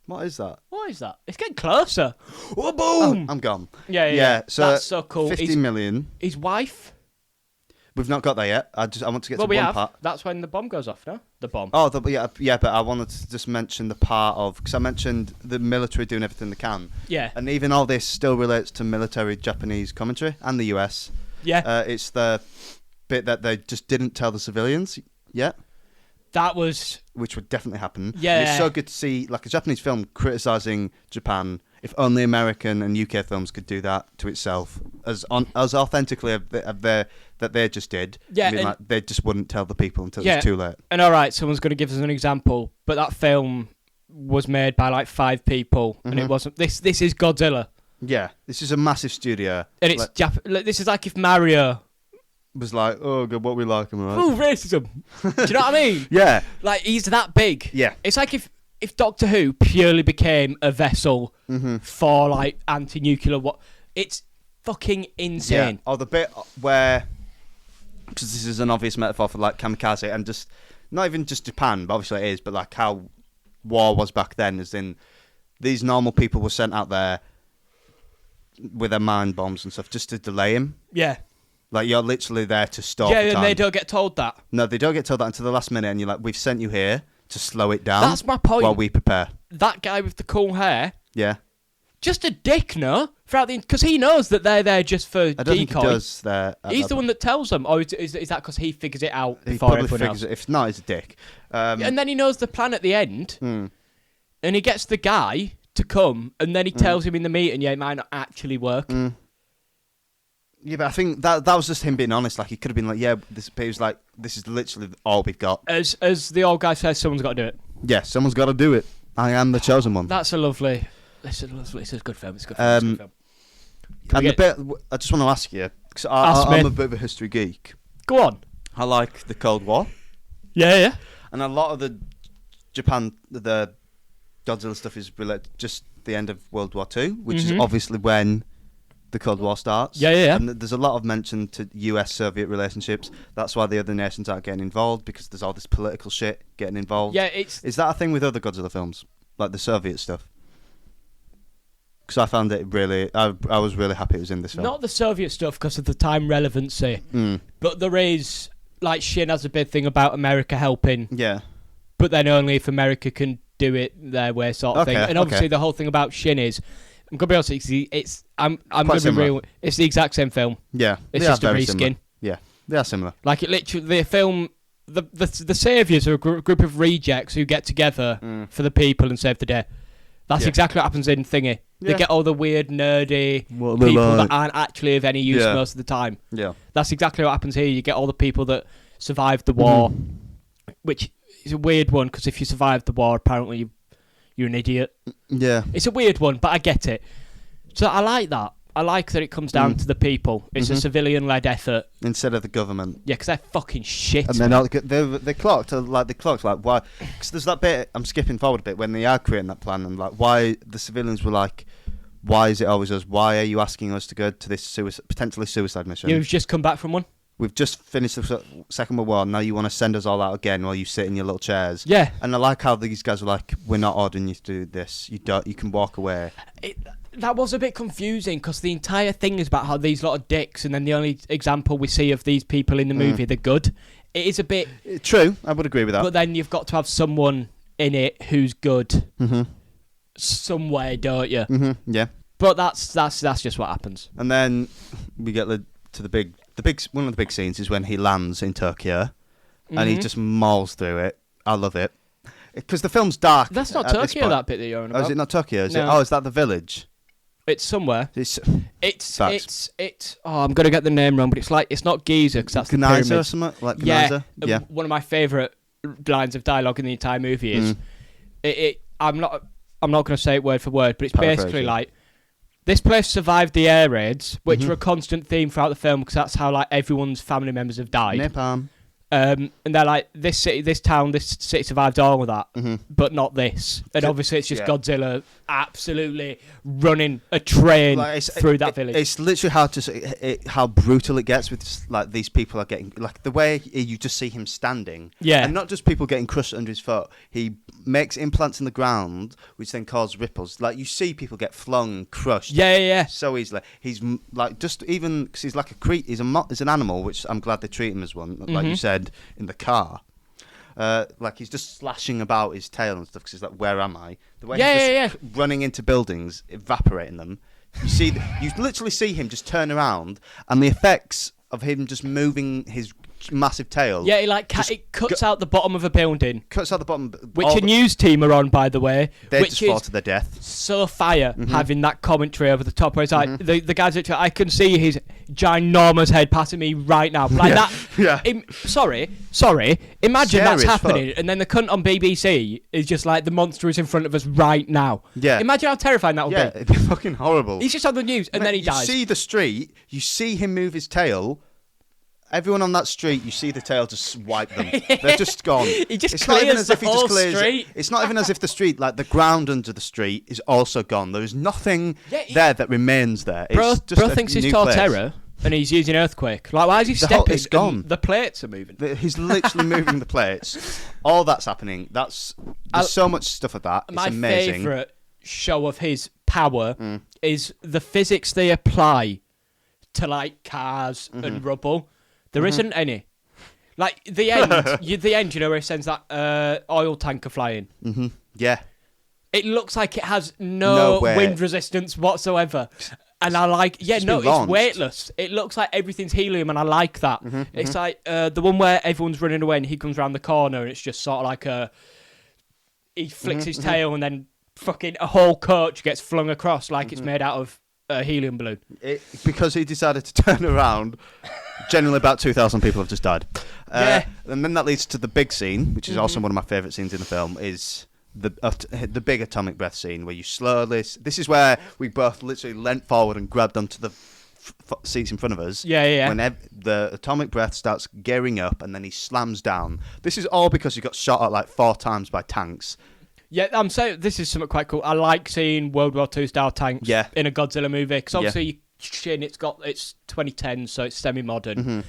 what is that? What is that? It's getting closer. Oh, boom! I'm gone. Yeah. So that's so cool. 50 million. His wife? We've not got there yet. I want to get to one part. That's when the bomb goes off, no? The bomb. Oh, yeah, but I wanted to just mention the part of... Because I mentioned the military doing everything they can. Yeah. And even all this still relates to military Japanese commentary and the US. Yeah. It's the bit that they just didn't tell the civilians yet. That was... Which would definitely happen. Yeah. And it's so good to see like a Japanese film criticising Japan. If only American and UK films could do that to itself as authentically that they just did. Yeah, I mean, like, they just wouldn't tell the people until it's too late. And all right, someone's going to give us an example, but that film was made by like 5 people, and it wasn't. This is Godzilla. Yeah, this is a massive studio, and it's this is like if Mario was like, oh god, what we like him, right? Oh, racism. Do you know what I mean? Yeah, like he's that big. Yeah, it's like if Doctor Who purely became a vessel for like anti-nuclear it's fucking insane. Yeah. Or the bit where, because this is an obvious metaphor for like kamikaze and just not even just Japan, but obviously it is, but like how war was back then, as in these normal people were sent out there with their mine bombs and stuff just to delay him. Yeah. Like you're literally there to stop. Yeah, and they don't get told that. No, they don't get told that until the last minute, and you're like, we've sent you here to slow it down. That's my point. While we prepare. That guy with the cool hair. Yeah. Just a dick, no? Because he knows that they're there just for I don't think he does. He's the one that tells them. Or is that because he figures it out he before probably everyone figures else? It. If not, he's a dick. And then he knows the plan at the end. And he gets the guy to come, and then he tells him in the meeting, yeah, it might not actually work. Yeah, but I think that was just him being honest. Like, he could have been like, yeah, he was like, this is literally all we've got. As the old guy says, someone's got to do it. Yeah, someone's got to do it. I am the chosen one. That's a lovely... It's a good film. It's a good film. And the bit I just want to ask you, because I'm a bit of a history geek. Go on. I like the Cold War. Yeah. And a lot of the the Godzilla stuff is related just the end of World War II, which is obviously when the Cold War starts. Yeah. And there's a lot of mention to US-Soviet relationships. That's why the other nations aren't getting involved, because there's all this political shit getting involved. Yeah, Is that a thing with other Godzilla films, like the Soviet stuff? Because I found it really... I was really happy it was in this film. Not the Soviet stuff because of the time relevancy. But there is... Like, Shin has a big thing about America helping. Yeah. But then only if America can do it their way sort of thing. And obviously the whole thing about Shin is... I'm going to be honest, I'm going to be real... It's the exact same film. Yeah. It's just a reskin. Yeah. They are similar. Like, it literally... The film... The Saviours are a group of rejects who get together for the people and save the day. That's exactly what happens in Thingy. They get all the weird, nerdy people that aren't actually of any use most of the time. Yeah. That's exactly what happens here. You get all the people that survived the war, which is a weird one, because if you survived the war, apparently you're an idiot. Yeah. It's a weird one, but I get it. So I like that. I like that it comes down to the people. It's a civilian-led effort instead of the government. Yeah, because they're fucking shit. And they clocked like why? Because there's that bit. I'm skipping forward a bit when they are creating that plan, and like why the civilians were like, why is it always us? Why are you asking us to go to this potentially suicide mission? You've just come back from one. We've just finished the Second World War. Now you want to send us all out again while you sit in your little chairs. Yeah. And I like how these guys are like, we're not ordering you to do this. You can walk away. That was a bit confusing, because the entire thing is about how these lot of dicks, and then the only example we see of these people in the movie, they're good. It is a bit... True, I would agree with that. But then you've got to have someone in it who's good somewhere, don't you? Yeah. But that's just what happens. And then we get to the big one of the big scenes is when he lands in Tokyo, and he just mauls through it. I love it because the film's dark. That's not Tokyo. That bit that you're on about. Oh, is it not Tokyo? Is it? No. Oh, is that the village? It's somewhere. It's. Oh, I'm gonna get the name wrong, but it's not Giza because that's the pyramid. Or something like Gniza? Yeah. One of my favourite lines of dialogue in the entire movie is, I'm not gonna say it word for word, but it's basically like, this place survived the air raids, which are a constant theme throughout the film because that's how like everyone's family members have died. Napalm. And they're like, this city, this town, this city survived all of that, but not this. And obviously it's just Godzilla absolutely running a train through that village. It's literally hard to say how brutal it gets with like these people are getting, like the way you just see him standing. Yeah. And not just people getting crushed under his foot. He makes implants in the ground, which then cause ripples. Like you see people get flung, crushed. Yeah. So easily. He's like, just even, because he's like he's an animal, which I'm glad they treat him as one, like you said. In the car, like he's just slashing about his tail and stuff because he's like, where am I? The way he's just running into buildings, evaporating them. You literally see him just turn around, and the effects of him just moving his massive tail. Yeah, it cuts out the bottom of a building. Cuts out the bottom. Which a news team are on, by the way. They which just fall to their death. So fire having that commentary over the top where it's like, the guys literally, I can see his ginormous head passing me right now. Like that. Yeah. Sorry. Imagine Scary that's as happening, fuck. and then the cunt on BBC is just like, the monster is in front of us right now. Yeah. Imagine how terrifying that would Yeah, be. it'd be fucking horrible. He's just on the news, and then he dies. You see the street, you see him move his tail. Everyone on that street, you see the tail just wipe them. They're just gone. He just clears the whole street. It's not even as if the street, like the ground under the street, is also gone. There is nothing there that remains there. Bro thinks he's Torterra, and he's using earthquake. Like, why is he stepping? It's gone. The plates are moving. He's literally moving the plates. All that's happening. There's so much stuff of that. It's amazing. My favourite show of his power is the physics they apply to like cars and rubble. There isn't any. Like, the end, you know, where he sends that oil tanker flying. Yeah. It looks like it has no wind resistance whatsoever. And I like, it's weightless. It looks like everything's helium, and I like that. It's like the one where everyone's running away and he comes around the corner, and it's just sort of like he flicks his tail, and then fucking a whole coach gets flung across like it's made out of a helium balloon. Because he decided to turn around. Generally, about 2,000 people have just died. And then that leads to the big scene, which is also one of my favourite scenes in the film, is the big atomic breath scene, where you slowly... This is where we both literally leant forward and grabbed onto the seats in front of us. Yeah. When the atomic breath starts gearing up, and then he slams down. This is all because he got shot at like 4 times by tanks. Yeah, I'm saying this is something quite cool. I like seeing World War II style tanks in a Godzilla movie, because obviously... It's 2010, so it's semi-modern.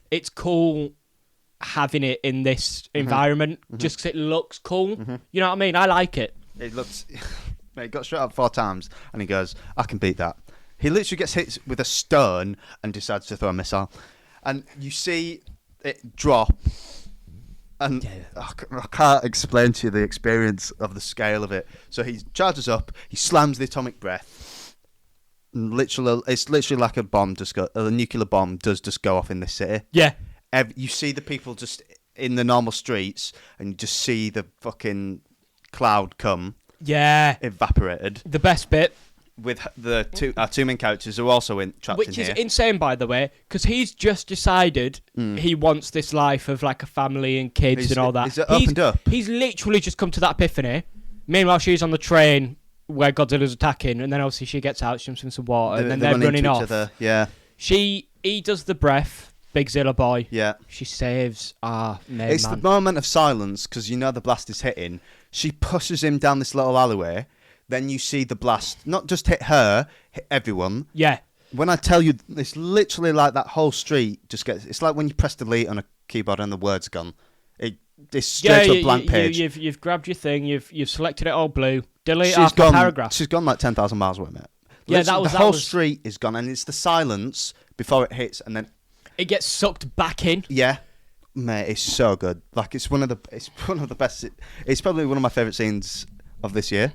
It's cool having it in this environment just because it looks cool. You know what I mean? I like it. It looks... He got shot up 4 times, and he goes, I can beat that. He literally gets hit with a stone and decides to throw a missile. And you see it drop, and I can't explain to you the experience of the scale of it. So he charges up, he slams the atomic breath. It's literally like a nuclear bomb does just go off in this city. Yeah. You see the people just in the normal streets, and you just see the fucking cloud come. Yeah. Evaporated. The best bit. With our two main characters who are also trapped in here. Which is insane, by the way, because he's just decided he wants this life of like a family and kids and all that. He's opened up. He's literally just come to that epiphany. Meanwhile, she's on the train where Godzilla's attacking, and then obviously she gets out, she jumps in some water, and then they're running off. Yeah. He does the breath, Big Zilla boy. Yeah. She saves our main It's man. the moment of silence, because you know the blast is hitting. She pushes him down this little alleyway. Then you see the blast not just hit her, hit everyone. Yeah. When I tell you, it's literally like that whole street just gets... It's like when you press delete on a keyboard and the word's gone. It's straight to a blank page. You've grabbed your thing, you've selected it all blue. Delete half the paragraph. She's gone like 10,000 miles away, mate. Yeah, the whole street is gone, and it's the silence before it hits, and then it gets sucked back in. Yeah, mate, it's so good. Like it's one of the best. It's probably one of my favourite scenes of this year.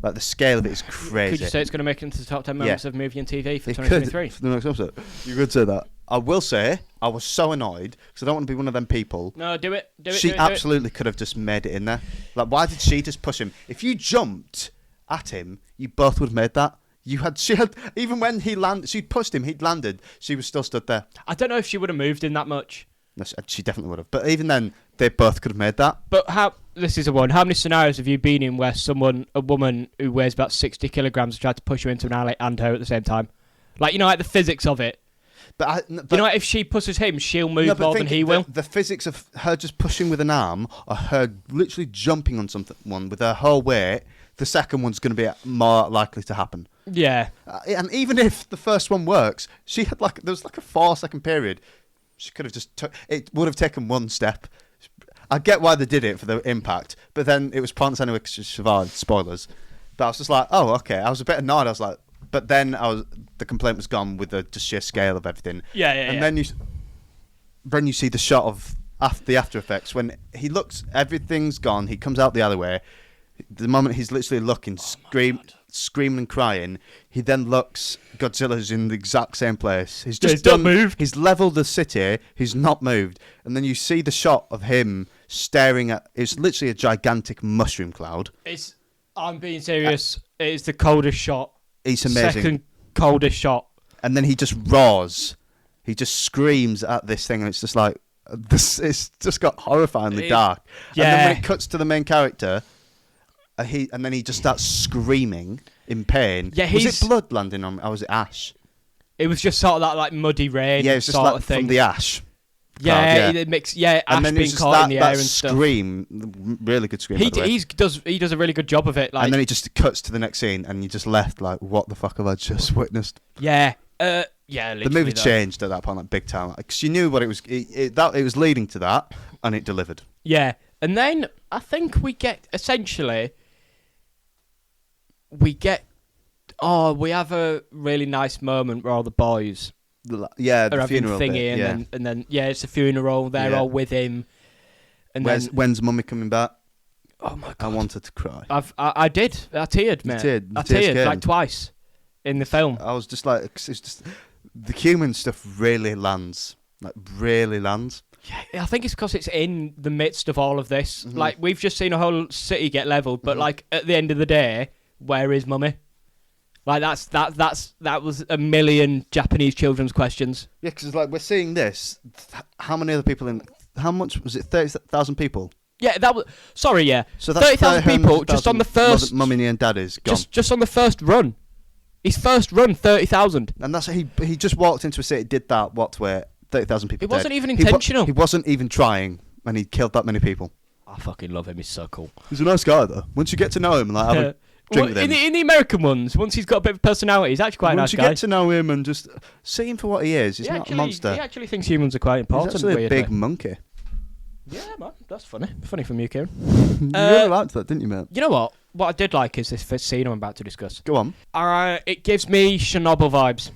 Like the scale of it is crazy. Could you say it's going to make it into the top 10 moments of movie and TV for it 2023? For the next episode, you could say that. I will say, I was so annoyed because I don't want to be one of them people. No, do it. She absolutely could have just made it in there. Like, why did she just push him? If you jumped at him, you both would have made that. She had, even when he landed, she pushed him, he'd landed, she was still stood there. I don't know if she would have moved in that much. No, she definitely would have. But even then, they both could have made that. But this is a one. How many scenarios have you been in where a woman who weighs about 60 kilograms tried to push you into an alley and her at the same time? Like, like the physics of it. But if she pushes him, she'll move more than he will. The physics of her just pushing with an arm or her literally jumping on someone with her whole weight, the second one's going to be more likely to happen. Yeah. And even if the first one works, there was like a 4-second period. She could have just it would have taken one step. I get why they did it for the impact, but then it was pointless anyway because she survived. Spoilers. But I was just like, oh, okay. I was a bit annoyed. I was like, but then the complaint was gone with the just sheer scale of everything. Yeah. And then you see the shot of the after effects when he looks, everything's gone. He comes out the alleyway. The moment he's literally looking, screaming and crying, he then looks. Godzilla's in the exact same place. He's just not moved. He's leveled the city. He's not moved. And then you see the shot of him staring at. It's literally a gigantic mushroom cloud. I'm being serious. It's the coldest shot. It's amazing. Second coldest shot. And then he just roars. He just screams at this thing, and it's just like it's just got horrifyingly dark. Yeah. And then when it cuts to the main character. And then he just starts screaming in pain. Yeah, was it blood landing on? Or was it ash? It was just sort of that like muddy rain. Yeah, it was just sort of thing from the ash. Yeah, it mixed. Yeah, ash being caught in the air and stuff. Scream, really good scream. He does a really good job of it. Like, and then he just cuts to the next scene, and you just left like, what the fuck have I just witnessed? Yeah, the movie changed at that point, like big time, because you knew what it was. It was leading to that, and it delivered. Yeah, and then I think we get essentially. We have a really nice moment where all the boys the are funeral having bit, and then it's a funeral. They're all with him. And when's Mummy coming back? Oh my god! I wanted to cry. I did. I teared, mate. I teared like twice in the film. I was just like, it's just the human stuff really lands. Yeah, I think it's because it's in the midst of all of this. Mm-hmm. Like, we've just seen a whole city get leveled, but like at the end of the day. Where is Mummy? Like that was a million Japanese children's questions. Yeah, because like we're seeing this. How many other people in? How much was it? 30,000 people. Yeah, that was. Sorry, yeah. So that's 30,000 people just on the first. Mummy and Daddy's gone. Just on the first run. His first run, 30,000. And that's he just walked into a city, did that. Where 30,000 people. It wasn't even intentional. He wasn't even trying, and he killed that many people. I fucking love him. He's so cool. He's a nice guy though. Once you get to know him, like have a in the American ones, once he's got a bit of personality, he's actually quite a nice guy. Once you get to know him and just see him for what he is, he's not a monster. He actually thinks humans are quite important. He's actually a big monkey. Yeah, man, that's funny. Funny from you, Kieran. You really liked that, didn't you, mate? You know what? What I did like is this first scene I'm about to discuss. Go on. It gives me Chernobyl vibes.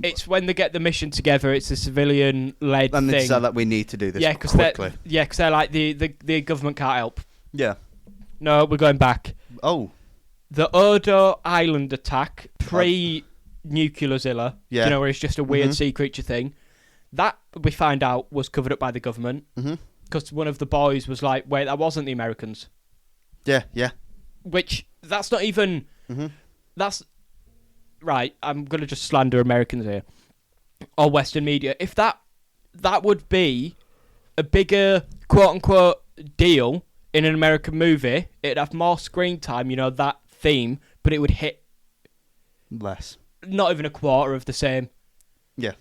It's when they get the mission together. It's a civilian-led thing. And they say that we need to do this quickly. Because they're like, the government can't help. Yeah. No, we're going back. Oh. The Odo Island attack, pre-Nuclearzilla, where it's just a weird sea creature thing, that we find out was covered up by the government. Because one of the boys was like, wait, that wasn't the Americans. Yeah. Which, that's not even... That's... Right, I'm going to just slander Americans here. Or Western media. If that would be a bigger, quote-unquote, deal in an American movie, it'd have more screen time, that theme, but it would hit... less. Not even a quarter of the same. Yeah.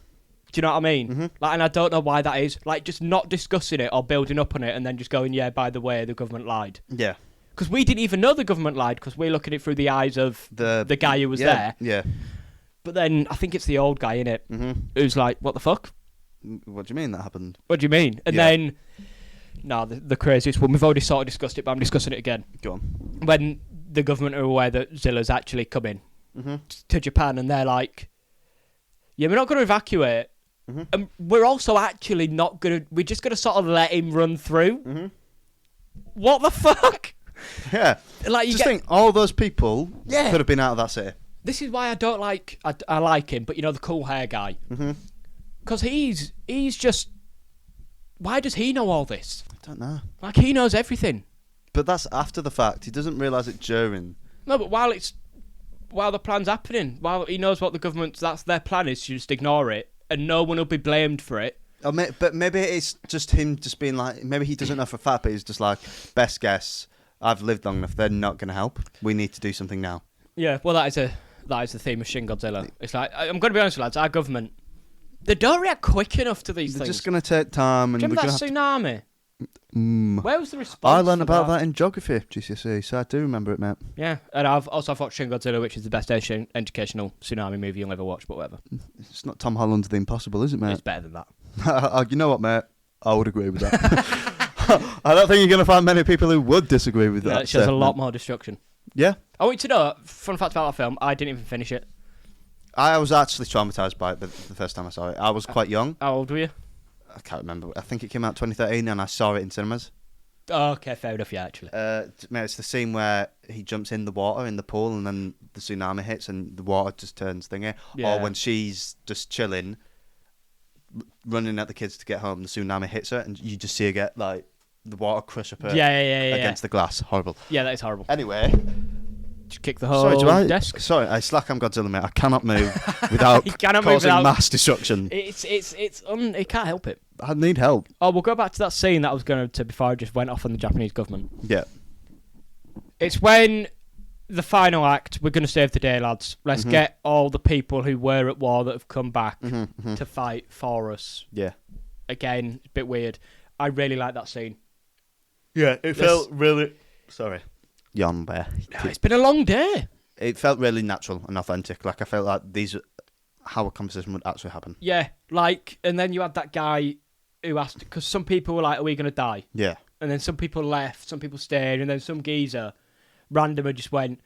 Do you know what I mean? Like, and I don't know why that is. Like, just not discussing it or building up on it and then just going, yeah, by the way, the government lied. Yeah. Because we didn't even know the government lied because we're looking at it through the eyes of the guy who was there. Yeah. But then I think it's the old guy in it who's like, what the fuck? What do you mean that happened? What do you mean? And then, the craziest one, we've already sort of discussed it, but I'm discussing it again. Go on. When the government are aware that Zilla's actually coming to Japan and they're like, yeah, we're not going to evacuate. And we're also actually not going to, we're just going to sort of let him run through. What the fuck? Yeah. Like, just think, all those people could have been out of that city. This is why I don't like... I like him, but the cool hair guy. Because he's just... Why does he know all this? I don't know. Like, he knows everything. But that's after the fact. He doesn't realise it during. No, but while the plan's happening, while he knows what the government... That's their plan is to just ignore it, and no one will be blamed for it. But maybe it's just him just being like... Maybe he doesn't know for a fact, but he's just like, best guess, I've lived long enough, they're not going to help. We need to do something now. Yeah, well, that is the theme of Shin Godzilla. It's like, I'm going to be honest with you, lads, our government, they don't react quick enough to these things. They're just going to take time. And do you remember that tsunami? Where was the response? I learned about that in geography, GCSE, so I do remember it, mate. Yeah, and I've also watched Shin Godzilla, which is the best educational tsunami movie you'll ever watch, but whatever. It's not Tom Holland's The Impossible, is it, mate? It's better than that. You know what, mate? I would agree with that. I don't think you're going to find many people who would disagree with that. It shows a lot more destruction. Yeah. I want you to know, fun fact about that film, I didn't even finish it. I was actually traumatised by it the first time I saw it. I was quite young. How old were you? I can't remember. I think it came out 2013 and I saw it in cinemas. Oh, okay, fair enough, yeah, actually. Mate, it's the scene where he jumps in the water in the pool and then the tsunami hits and the water just turns thingy. Yeah. Or when she's just chilling, running at the kids to get home, the tsunami hits her and you just see her get, like, the water crush up her against the glass. Horrible. Yeah, that is horrible. Anyway... Just kick the whole desk. Sorry, I slack. I'm Godzilla, mate. I cannot move without causing mass destruction. It can't help it. I need help. Oh, we'll go back to that scene that I was going to before I just went off on the Japanese government. Yeah. It's when the final act, we're going to save the day, lads. Let's get all the people who were at war that have come back to fight for us. Yeah. Again, a bit weird. I really like that scene. Yeah, it felt really... Sorry. Yawn there. It's been a long day. It felt really natural and authentic. Like, I felt like these are how a conversation would actually happen. Yeah, like, and then you had that guy who asked, because some people were like, are we going to die? Yeah. And then some people left, some people stayed, and then some geezer randomly just went,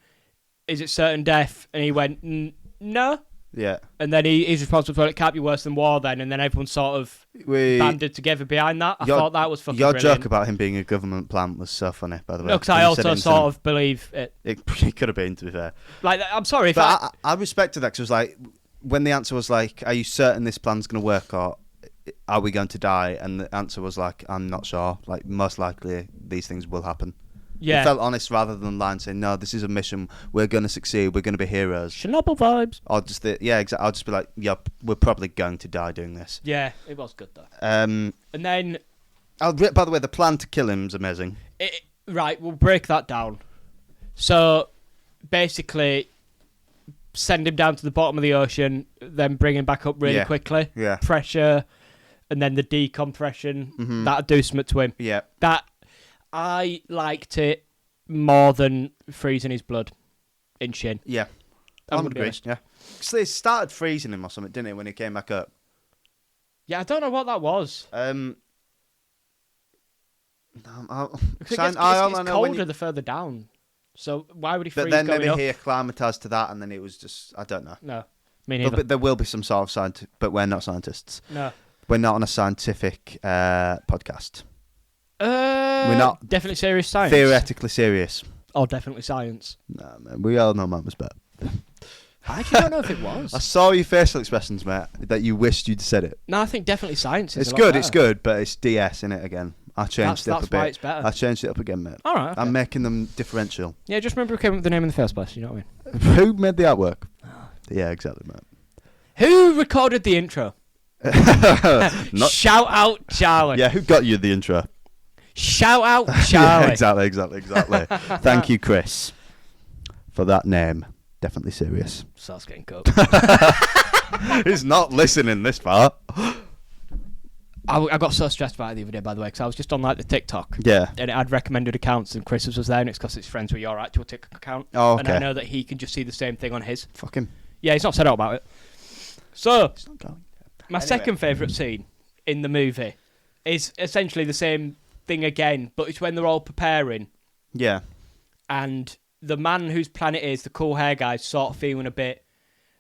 is it certain death? And he went, no. Yeah. And then he's responsible for it. It can't be worse than war then. And then everyone sort of banded together behind that. I thought that was fucking brilliant. Your joke about him being a government plant was so funny, by the way. No, because I also sort of believe it. It could have been, to be fair. Like, I'm sorry. But I respected that, because it was like, when the answer was like, are you certain this plan's going to work, or are we going to die? And the answer was like, I'm not sure. Like, most likely these things will happen. Yeah. It felt honest rather than lying, saying, no, this is a mission, we're going to succeed, we're going to be heroes. Chernobyl vibes. Or just exactly. I'll just be like, yep, we're probably going to die doing this. Yeah, it was good though. And then... by the way, the plan to kill him is amazing. Right, we'll break that down. So, basically, send him down to the bottom of the ocean, then bring him back up really quickly. Yeah. Pressure, and then the decompression. That'll do something to him. Yeah. I liked it more than freezing his blood in Shin. Yeah. I'm agree. Yeah. Because they started freezing him or something, didn't it, when he came back up? Yeah, I don't know what that was. It's colder the further down. So why would he freeze? But then maybe he acclimatised to that, and then it was just, I don't know. No, me neither. There will be some sort of science, but we're not scientists. No. We're not on a scientific podcast. We're not definitely serious science. Theoretically serious. Oh, definitely science. Nah, man, we all know Mama's bet. I actually don't know if it was. I saw your facial expressions, mate, that you wished you'd said it. No, I think definitely science is It's good, it's good, but it's DS in it again. I changed it up a bit. That's why it's better. I changed it up again, mate. All right. Okay. I'm making them differential. Yeah, just remember who came up with the name in the first place, you know what I mean? Who made the artwork? Yeah, exactly, mate. Who recorded the intro? Shout out Charlie. Yeah, who got you the intro? Shout out Charlie. Yeah, exactly. Thank you, Chris, for that name. Definitely serious. Starts getting cooked. He's not listening this far. I got so stressed about it the other day, by the way, because I was just on like the TikTok. Yeah. And it had recommended accounts, and Chris was there, and it's because it's friends with your actual TikTok account. Oh, okay. And I know that he can just see the same thing on his. Fuck him. Yeah, he's not said out about it. So, my second favourite scene in the movie is essentially the same thing again, but it's when they're all preparing. Yeah. And the man whose plan it is, the cool hair guy, sort of feeling a bit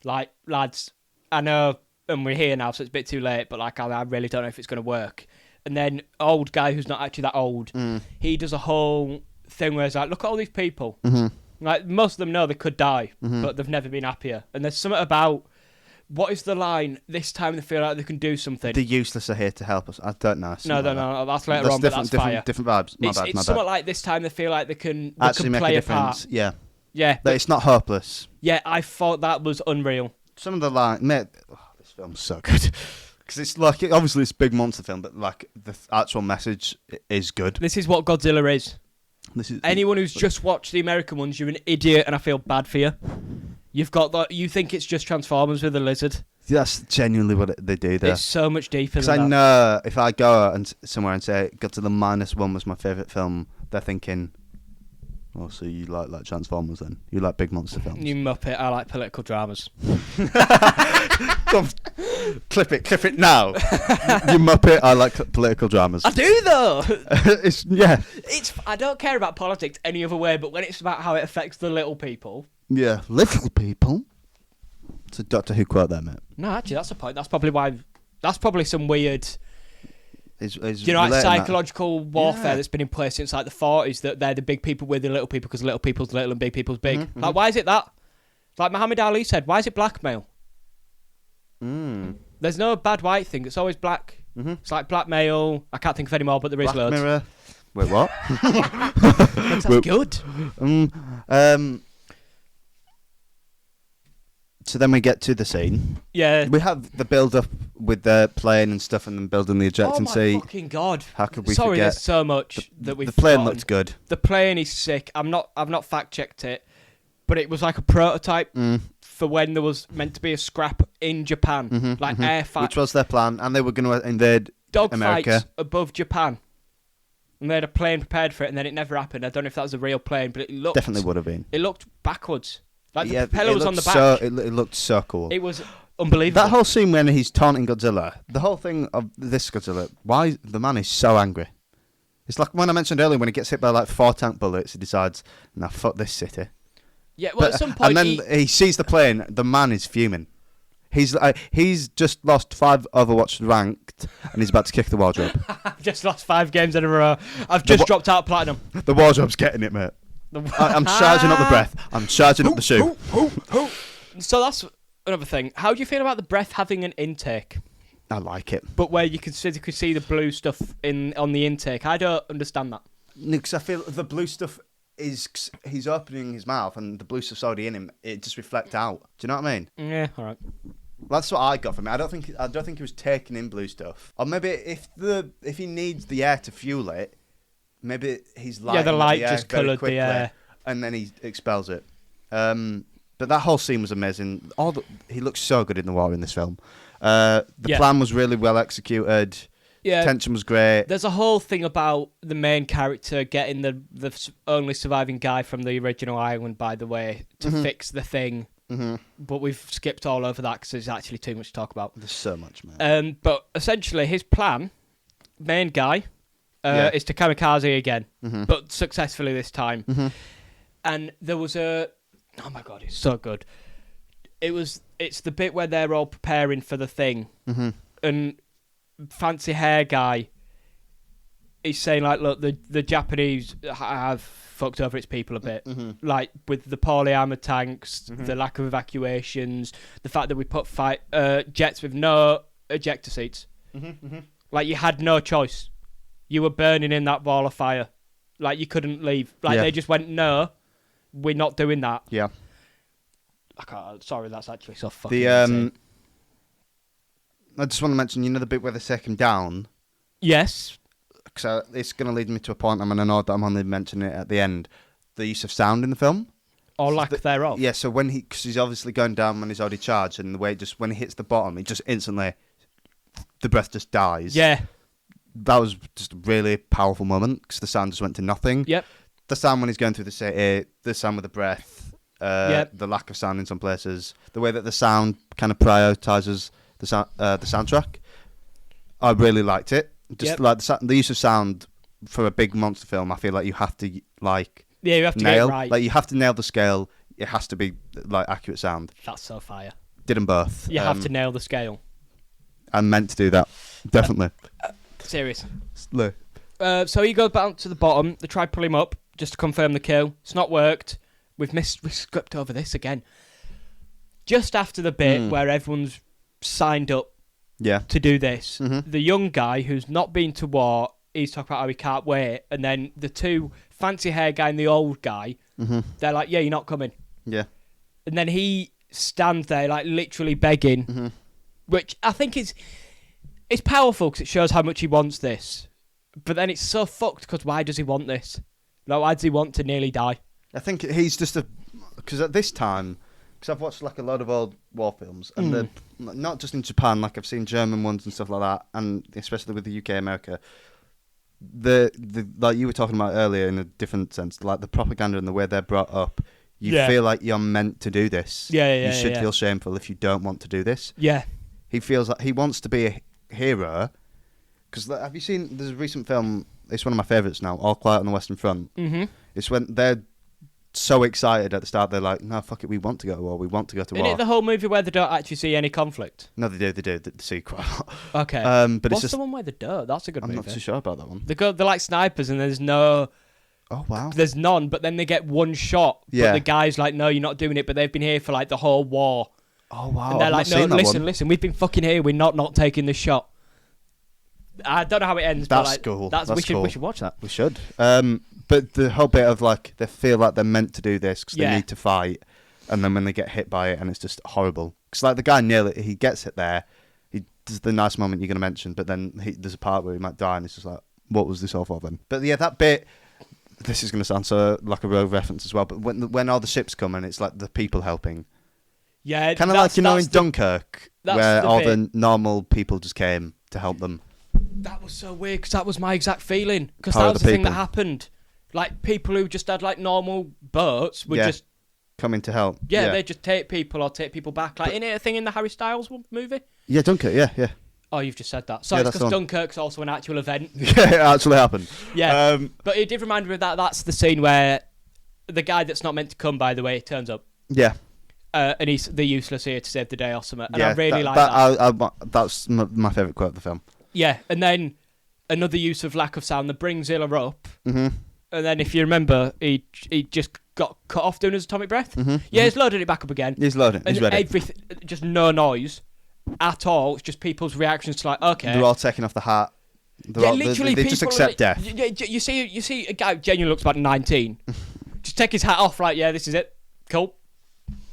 like, lads, I know, and we're here now, so it's a bit too late, but like, I really don't know if it's going to work. And then old guy who's not actually that old, he does a whole thing where he's like, look at all these people. Like, most of them know they could die, but they've never been happier. And there's something about What is the line? This time they feel like they can do something. The useless are here to help us. I don't know. No, that's later on, but that's fire. Different vibes. My bad. It's somewhat like this time they feel like they can actually make play a difference. Yeah. It's not hopeless. Yeah, I thought that was unreal. Some of the lines, mate. This film's so good. Because it's like, obviously it's a big monster film, but like the actual message is good. This is what Godzilla is. Anyone who's just watched the American ones, you're an idiot, and I feel bad for you. You've got that. You think it's just Transformers with a lizard. That's genuinely what they do there. It's so much deeper than that. Because I know if I go somewhere and say Godzilla Minus One was my favourite film, they're thinking, oh, so you like Transformers then? You like big monster films? You muppet, I like political dramas. Clip it now. You muppet, I like political dramas. I do though. I don't care about politics any other way, but when it's about how it affects the little people. Yeah, little people. It's a Doctor Who quote there, mate. No, actually, that's a point. That's probably some weird. Is like psychological warfare that's been in place since like the 40s, that they're the big people with the little people because little people's little and big people's big. Mm-hmm. Like, why is it that? Like Muhammad Ali said, why is it blackmail? There's no bad white thing. It's always black. Mm-hmm. It's like blackmail. I can't think of any more, but there is loads. Mirror. Wait, what? That's good. So then we get to the scene. Yeah. We have the build-up with the plane and stuff and then building the ejecting seat. Oh my fucking God. How could we forget? forget? There's so much that we've The plane forgotten. looked good. The plane is sick. I've not fact-checked it, but it was like a prototype for when there was meant to be a scrap in Japan. Air fight. Which was their plan, and they were going to invade America. Dogfights above Japan. And they had a plane prepared for it, and then it never happened. I don't know if that was a real plane, but it looked... Definitely would have been. It looked backwards. Like the propeller was on the back. It looked so cool. It was unbelievable. That whole scene when he's taunting Godzilla, the whole thing of this Godzilla, why the man is so angry. It's like when I mentioned earlier when he gets hit by like 4 tank bullets, he decides, nah, fuck this city. Yeah, well, at some point... And then he sees the plane, the man is fuming. He's just lost 5 Overwatch ranked, and he's about to kick the wardrobe. I've just lost 5 games in a row. I've just dropped out of platinum. The wardrobe's getting it, mate. I'm charging up the breath. I'm charging up the shoe. So that's another thing. How do you feel about the breath having an intake? I like it. But where you can physically see the blue stuff on the intake. I don't understand that. Because I feel the blue stuff is... He's opening his mouth and the blue stuff's already in him. It just reflects out. Do you know what I mean? Yeah, all right. That's what I got from it. I don't think he was taking in blue stuff. Or maybe if he needs the air to fuel it, maybe he's lighting the light the air just very coloured quickly, the air, and then he expels it. But that whole scene was amazing. He looks so good in the water in this film. The plan was really well executed. Yeah, tension was great. There's a whole thing about the main character getting the only surviving guy from the original island, by the way, to fix the thing. Mm-hmm. But we've skipped all over that because there's actually too much to talk about. There's so much, man. But essentially, his plan, main guy, is to kamikaze again, but successfully this time. Mm-hmm. And there was oh my God, it's so good. It's the bit where they're all preparing for the thing, and fancy hair guy is saying like, look, the Japanese have fucked over its people a bit, like with the poorly armoured tanks, the lack of evacuations, the fact that we put jets with no ejector seats. Like you had no choice. You were burning in that ball of fire. Like you couldn't leave. Like they just went, no, we're not doing that. Yeah. I can't. Sorry, that's actually so fucking insane. I just want to mention, the bit where they take him down. Yes. Because it's going to lead me to a point. I'm going to know that I'm only mentioning it at the end. The use of sound in the film. Or lack thereof. Yeah, so because he's obviously going down when he's already charged, and the way when he hits the bottom, it just instantly, the breath just dies. Yeah. That was just a really powerful moment, because the sound just went to nothing. Yep. The sound when he's going through the city, the sound with the breath, the lack of sound in some places, the way that the sound kind of prioritises the soundtrack. I really liked it. Just like the use of sound for a big monster film, I feel like you have to you have to nail. Get it right. Like you have to nail the scale. It has to be like accurate sound. That's so fire. Did them both. You have to nail the scale. I meant to do that. Definitely. Serious. So he goes back to the bottom. They try to pull him up just to confirm the kill. It's not worked. We've skipped over this again. just after the bit where everyone's signed up to do this, the young guy who's not been to war, he's talking about how he can't wait, and then the two fancy hair guy and the old guy, they're like, yeah, you're not coming. Yeah. And then he stands there like literally begging, which I think it's powerful because it shows how much he wants this. But then it's so fucked because why does he want this? Like, why does he want to nearly die? I think he's just because at this time, because I've watched like a lot of old war films, and they're not just in Japan, like I've seen German ones and stuff like that, and especially with the UK, America. The like you were talking about earlier in a different sense, like the propaganda and the way they're brought up, you feel like you're meant to do this. You should feel shameful if you don't want to do this. Yeah. He feels like he wants to be a hero. Because have you seen, there's a recent film, it's one of my favourites now, All Quiet on the Western Front. It's when they're so excited at the start, they're like, no, fuck it, we want to go to war, we want to go to war. Isn't it the whole movie where they don't actually see any conflict? No, they do, they see quite a lot. Okay. But what's it's the one where they don't? That's a good movie. I'm not too sure about that one. They're like snipers and there's no... Oh, wow. There's none, but then they get one shot. Yeah. But the guy's like, no, you're not doing it, but they've been here for like the whole war. Oh, wow. And they're like, no, listen, we've been fucking here, we're not taking this shot. I don't know how it ends. That's but like, cool. We should watch that. We should. But the whole bit of like they feel like they're meant to do this because they need to fight, and then when they get hit by it, and it's just horrible. Because like the guy nearly he gets hit there, he does the nice moment you're gonna mention, but then there's a part where he might die, and it's just like, what was this all for then? But yeah, that bit. This is gonna sound so like a rogue reference as well. But when all the ships come and it's like the people helping. Yeah, kind of like in Dunkirk, where all the normal people just came to help them. That was so weird because that was my exact feeling. Because that was the thing that happened. Like people who just had like normal boats would just coming to help. Yeah, they just take people back. Like, isn't it a thing in the Harry Styles movie? Yeah, Dunkirk. Yeah. Oh, you've just said that. Sorry, it's because Dunkirk's also an actual event. Yeah, it actually happened. Yeah, but it did remind me of that. That's the scene where the guy that's not meant to come, by the way, turns up. Yeah. And he's the useless here to save the day or something. And I really like that. That's my favourite quote of the film. Yeah, and then another use of lack of sound that brings Zilla up. And then, if you remember, he just got cut off doing his atomic breath. He's loaded it back up again. He's loaded. He's ready. Everything, just no noise at all. It's just people's reactions to like, okay. They're all taking off the hat. Literally, they just accept death. You see a guy who genuinely looks about 19. Just take his hat off, like, yeah, this is it. Cool.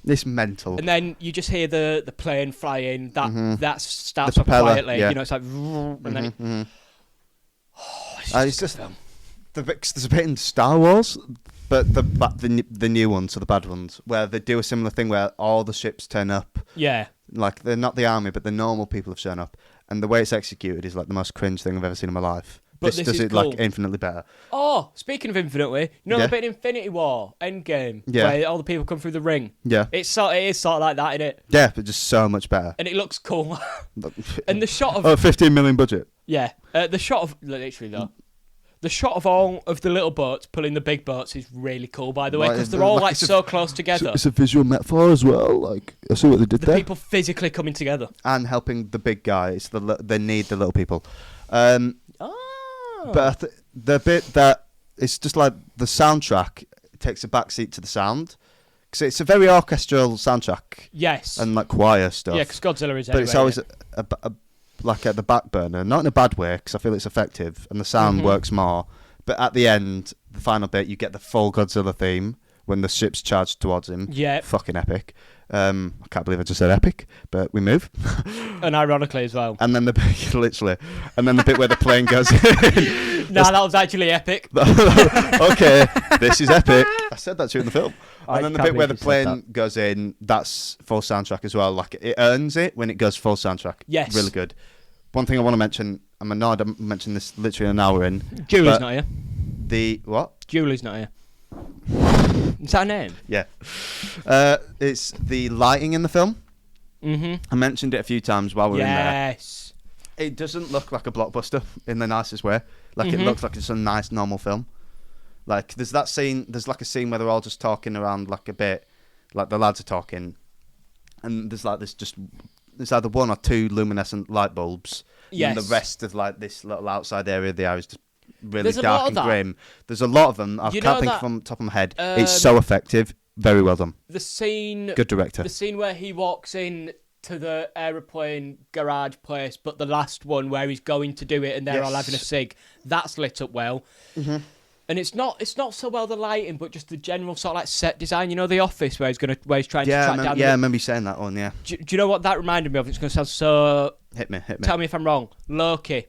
This mental. And then you just hear the plane flying. That starts up quietly. Yeah. You know, it's like, and then it's just there's a bit in Star Wars, but the new ones, so the bad ones, where they do a similar thing where all the ships turn up. Yeah. Like they're not the army, but the normal people have shown up, and the way it's executed is like the most cringe thing I've ever seen in my life. But this does it cool. Like infinitely better. Oh, speaking of infinitely, you know the bit in Infinity War, Endgame, where all the people come through the ring? Yeah. It is sort of like that, isn't it? Yeah, but just so much better. And it looks cool. And the shot of... 15 million budget. Yeah. The shot of... Literally, though. The shot of all of the little boats pulling the big boats is really cool, by the way, because they're all like so close together. It's a visual metaphor as well. Like, I see what they did there. The people physically coming together. And helping the big guys. They need the little people. But the bit that it's just like the soundtrack takes a backseat to the sound because it's a very orchestral soundtrack. Yes. And like choir stuff. Yeah, because Godzilla is. But it's always like at the back burner, not in a bad way because I feel it's effective and the sound works more. But at the end, the final bit, you get the full Godzilla theme when the ship's charged towards him. Yeah. Fucking epic. I can't believe I just said epic, but we move. And ironically as well. And then the bit, literally, and then the bit where the plane goes in. That was actually epic. Okay, this is epic. I said that during the film. And then the bit where the plane goes in, that's full soundtrack as well. Like, it earns it when it goes full soundtrack. Yes. Really good. One thing I want to mention, I'm annoyed I mentioned this literally an hour in. Julie's not here. The, what? Julie's not here. Is that a name? Yeah. It's the lighting in the film. I mentioned it a few times while we were in there. Yes. It doesn't look like a blockbuster in the nicest way. Like, it looks like it's a nice, normal film. Like, there's that scene, there's like a scene where they're all just talking around like a bit, like the lads are talking, and there's like this just, there's either one or two luminescent light bulbs, and the rest of like this little outside area of the area is just really dark and grim. There's a lot of them. I can't think from the top of my head. It's so effective. very well done. The scene, good director. The scene where he walks in to the aeroplane garage place, but the last one where he's going to do it and they're all having a cig, that's lit up well. Mm-hmm. And it's not so well the lighting, but just the general sort of like set design. You know, The Office where he's trying to track down. Yeah, I remember you saying that one. Yeah. Do you know what that reminded me of? It's going to sound so. Hit me. Tell me if I'm wrong. Loki.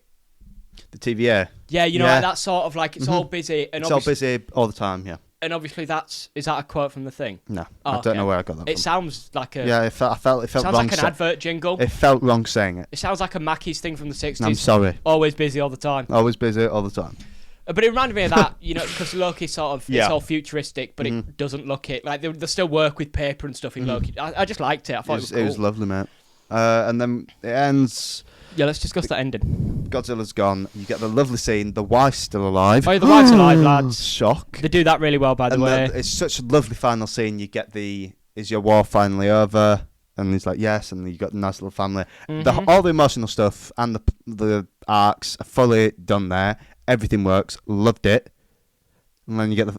The TVA. Yeah, you know, like that sort of like it's all busy and it's all busy all the time. Yeah. And obviously, is that a quote from the thing? No, I don't know where I got that. It sounds like a. Yeah, it felt wrong. Sounds like an advert jingle. It felt wrong saying it. It sounds like a Mackey's thing from the 60s. I'm sorry. Always busy all the time. Always busy all the time. But it reminded me of that, you know, because Loki sort of, it's all futuristic, but it doesn't look it. Like, they still work with paper and stuff in Loki. I just liked it. I thought it was cool. It was lovely, mate. And then it ends... Yeah, let's discuss that ending. Godzilla's gone. You get the lovely scene. The wife's still alive. Oh, yeah, the wife's alive, lads. Shock. They do that really well, by the way. It's such a lovely final scene. You get is your war finally over? And he's like, yes. And you got a nice little family. Mm-hmm. All the emotional stuff and the arcs are fully done there. Everything works. Loved it. And then you get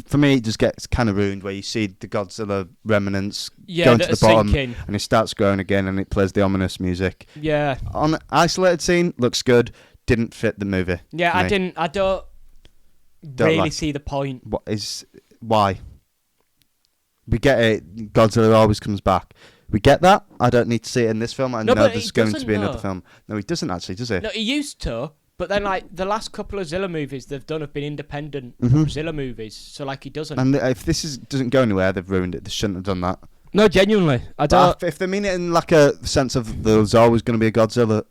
for me, it just gets kind of ruined where you see the Godzilla remnants going to the bottom sinking. And it starts growing again and it plays the ominous music. Yeah. On isolated scene, looks good. Didn't fit the movie. Yeah, I don't really see the point. Why? We get it. Godzilla always comes back. We get that. I don't need to see it in this film. I know there's going to be another film. No, he doesn't actually, does he? No, he used to. But then, like, the last couple of Zilla movies they've done have been independent from Zilla movies. So, like, he doesn't. And if this doesn't go anywhere, they've ruined it. They shouldn't have done that. No, genuinely. I don't. If they mean it in, like, a sense of there's always going to be a Godzilla,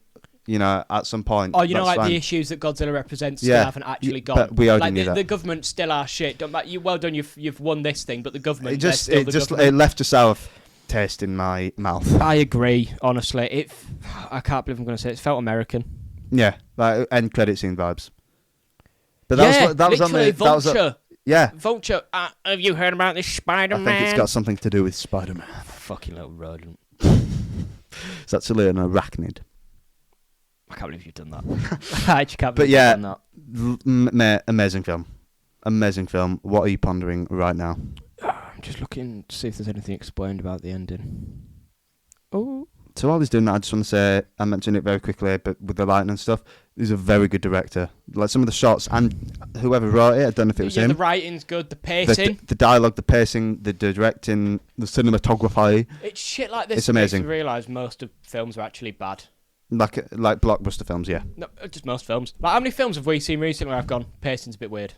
you know, at some point. Oh, you know, like, fine. The issues that Godzilla represents still haven't actually gone. But we already knew that. The government still are shit. Well done, you've won this thing, but the government... It left a sour taste in my mouth. I agree, honestly. I can't believe I'm going to say it. It felt American. Yeah, like end credit scene vibes. But that was on the Vulture. Yeah, Vulture. Have you heard about this Spider-Man? I think it's got something to do with Spider-Man. Fucking little rodent. It's actually an arachnid. I can't believe you've done that. I actually can't believe you've done that. Mate, amazing film. Amazing film. What are you pondering right now? I'm just looking to see if there's anything explained about the ending. Oh. So while he's doing that, I just want to say, I mentioned it very quickly, but with the lighting and stuff, he's a very good director. Like some of the shots and whoever wrote it, I don't know if it was him. The writing's good, the pacing. The dialogue, the pacing, the directing, the cinematography. It's shit like this. It's amazing. I realise most of films are actually bad. Like blockbuster films, yeah. No, just most films. Like, how many films have we seen recently where I've gone, pacing's a bit weird?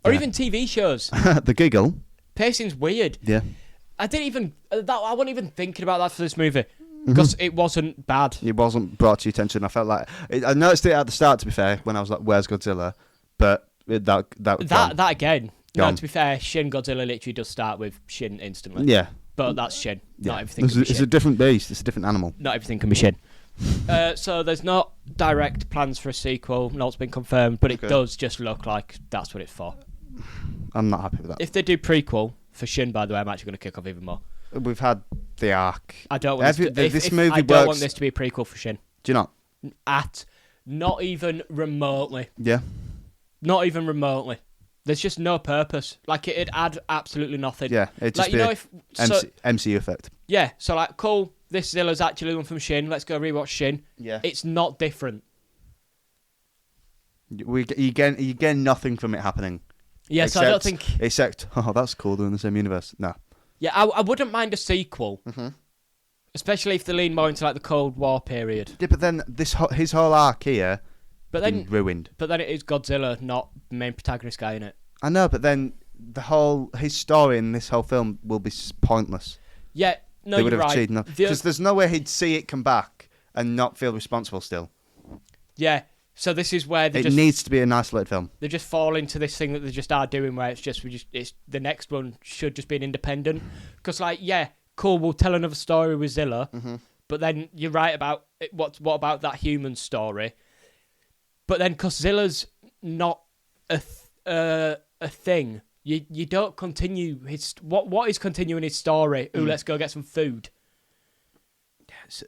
Or even TV shows. The Giggle. Pacing's weird. Yeah. I wasn't even thinking about that for this movie. Because it wasn't bad. It wasn't brought to your attention. I felt like... I noticed it at the start, to be fair, when I was like, where's Godzilla? But that again. No, to be fair, Shin Godzilla literally does start with Shin instantly. Yeah. But that's Shin. Yeah. Not everything can be Shin. It's a different beast. It's a different animal. Not everything can be Shin. So there's not direct plans for a sequel. No, it's been confirmed. But it does just look like that's what it's for. I'm not happy with that. If they do prequel for Shin, by the way, I'm actually going to kick off even more. We've had the arc. I don't want I don't want this to be a prequel for Shin. Do you not? Not even remotely. Yeah. Not even remotely. There's just no purpose. Like, it'd add absolutely nothing. Yeah, it'd just be MCU effect. Yeah, so like, cool, this Zilla's actually one from Shin, let's go rewatch Shin. Yeah. It's not different. You get nothing from it happening. Yeah, so I don't think... Except, that's cool, they're in the same universe. No. Yeah, I wouldn't mind a sequel. Especially if they lean more into like the Cold War period. Yeah, but then his whole arc here been ruined. But then it is Godzilla, not the main protagonist guy in it. I know, but then his story in this whole film will be pointless. Yeah, no, you're right. Because there's no way he'd see it come back and not feel responsible still. Yeah, so this is where it needs to be an isolated film. They just fall into this thing that they just are doing, where it's the next one should just be an independent. Because like, yeah, cool, we'll tell another story with Zilla, but then you're right about what about that human story? But then, because Zilla's not a thing, you don't continue his what is continuing his story? Ooh, let's go get some food.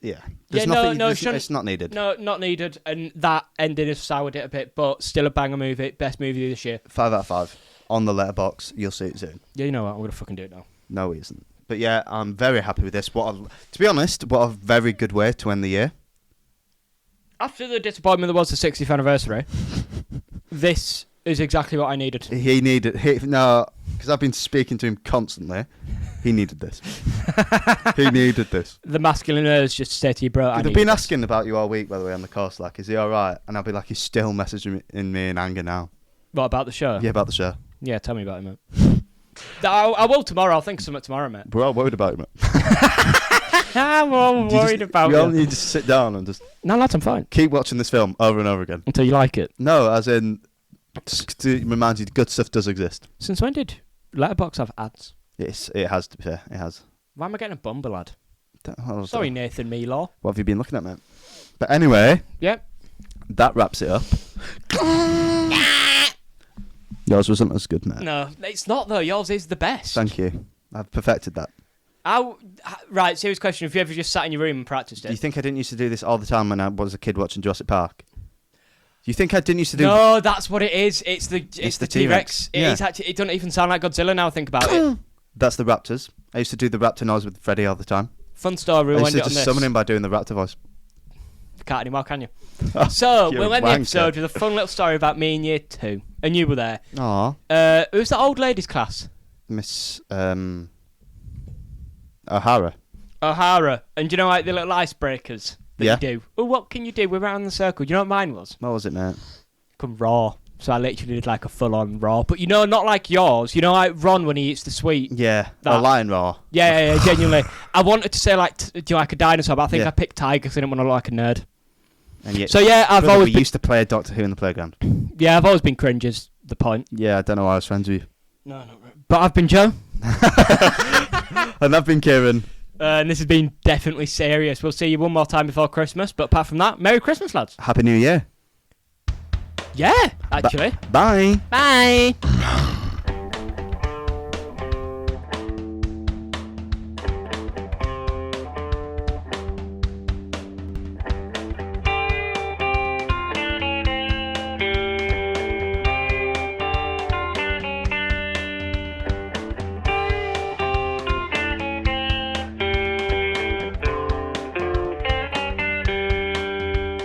Yeah. It's not needed. No, not needed. And that ending has soured it a bit, but still a banger movie. Best movie of this year. 5 out of 5. on the letterbox. You'll see it soon. Yeah, you know what? I'm gonna fucking do it now. No, he isn't. But yeah, I'm very happy with this. To be honest, what a very good way to end the year. After the disappointment that was the 60th anniversary, this is exactly what I needed. No, because I've been speaking to him constantly. He needed this. He needed this. The masculine urge just say to you, bro. They've been asking about you all week, by the way, on the course. Like, is he all right? And I'll be like, he's still messaging me in anger now. What about the show? Yeah, about the show. Yeah, tell me about it, mate. I will tomorrow. I'll think of something tomorrow, mate. We're all worried about you, mate. I'm all worried about you. We all need to sit down and just... No, lads, I'm fine. Keep watching this film over and over again. Until you like it? No, as in... to remind you, good stuff does exist. Since when did Letterboxd have ads? It has, to be fair. It has. Why am I getting a bumble ad? Sorry, Nathan Meelaw. What have you been looking at, mate? But anyway... Yep. That wraps it up. Yours wasn't as good, mate. No, it's not, though. Yours is the best. Thank you. I've perfected that. Right, serious question. Have you ever just sat in your room and practiced it? Do you think I didn't used to do this all the time when I was a kid watching Jurassic Park? Do you think I didn't used to do... No, that's what it is. It's the T-Rex. Yeah. It doesn't even sound like Godzilla now I think about it. That's the Raptors. I used to do the raptor noise with Freddy all the time. Fun story. I used to just summon him by doing the raptor voice. Can't anymore, can you? So, we'll end the episode with a fun little story about me in year 2. And you were there. Aww. Who's that old ladies class? Miss O'Hara. And do you know, like, the little icebreakers that you do? Oh, what can you do? We're around the circle. Do you know what mine was? What was it, mate? Come raw. So I literally did like a full-on raw. But you know, not like yours. You know, like Ron when he eats the sweet. Yeah, a lion raw. Yeah, genuinely. I wanted to say like, do you like a dinosaur? But I think I picked tiger because I didn't want to look like a nerd. And yet, so yeah, I've always used to play Doctor Who in the playground. Yeah, I've always been cringe is the point. Yeah, I don't know why I was friends with you. No, not right. But I've been Joe. And I've been Kieran. And this has been definitely serious. We'll see you one more time before Christmas. But apart from that, Merry Christmas, lads. Happy New Year. Yeah, actually. Bye. Bye.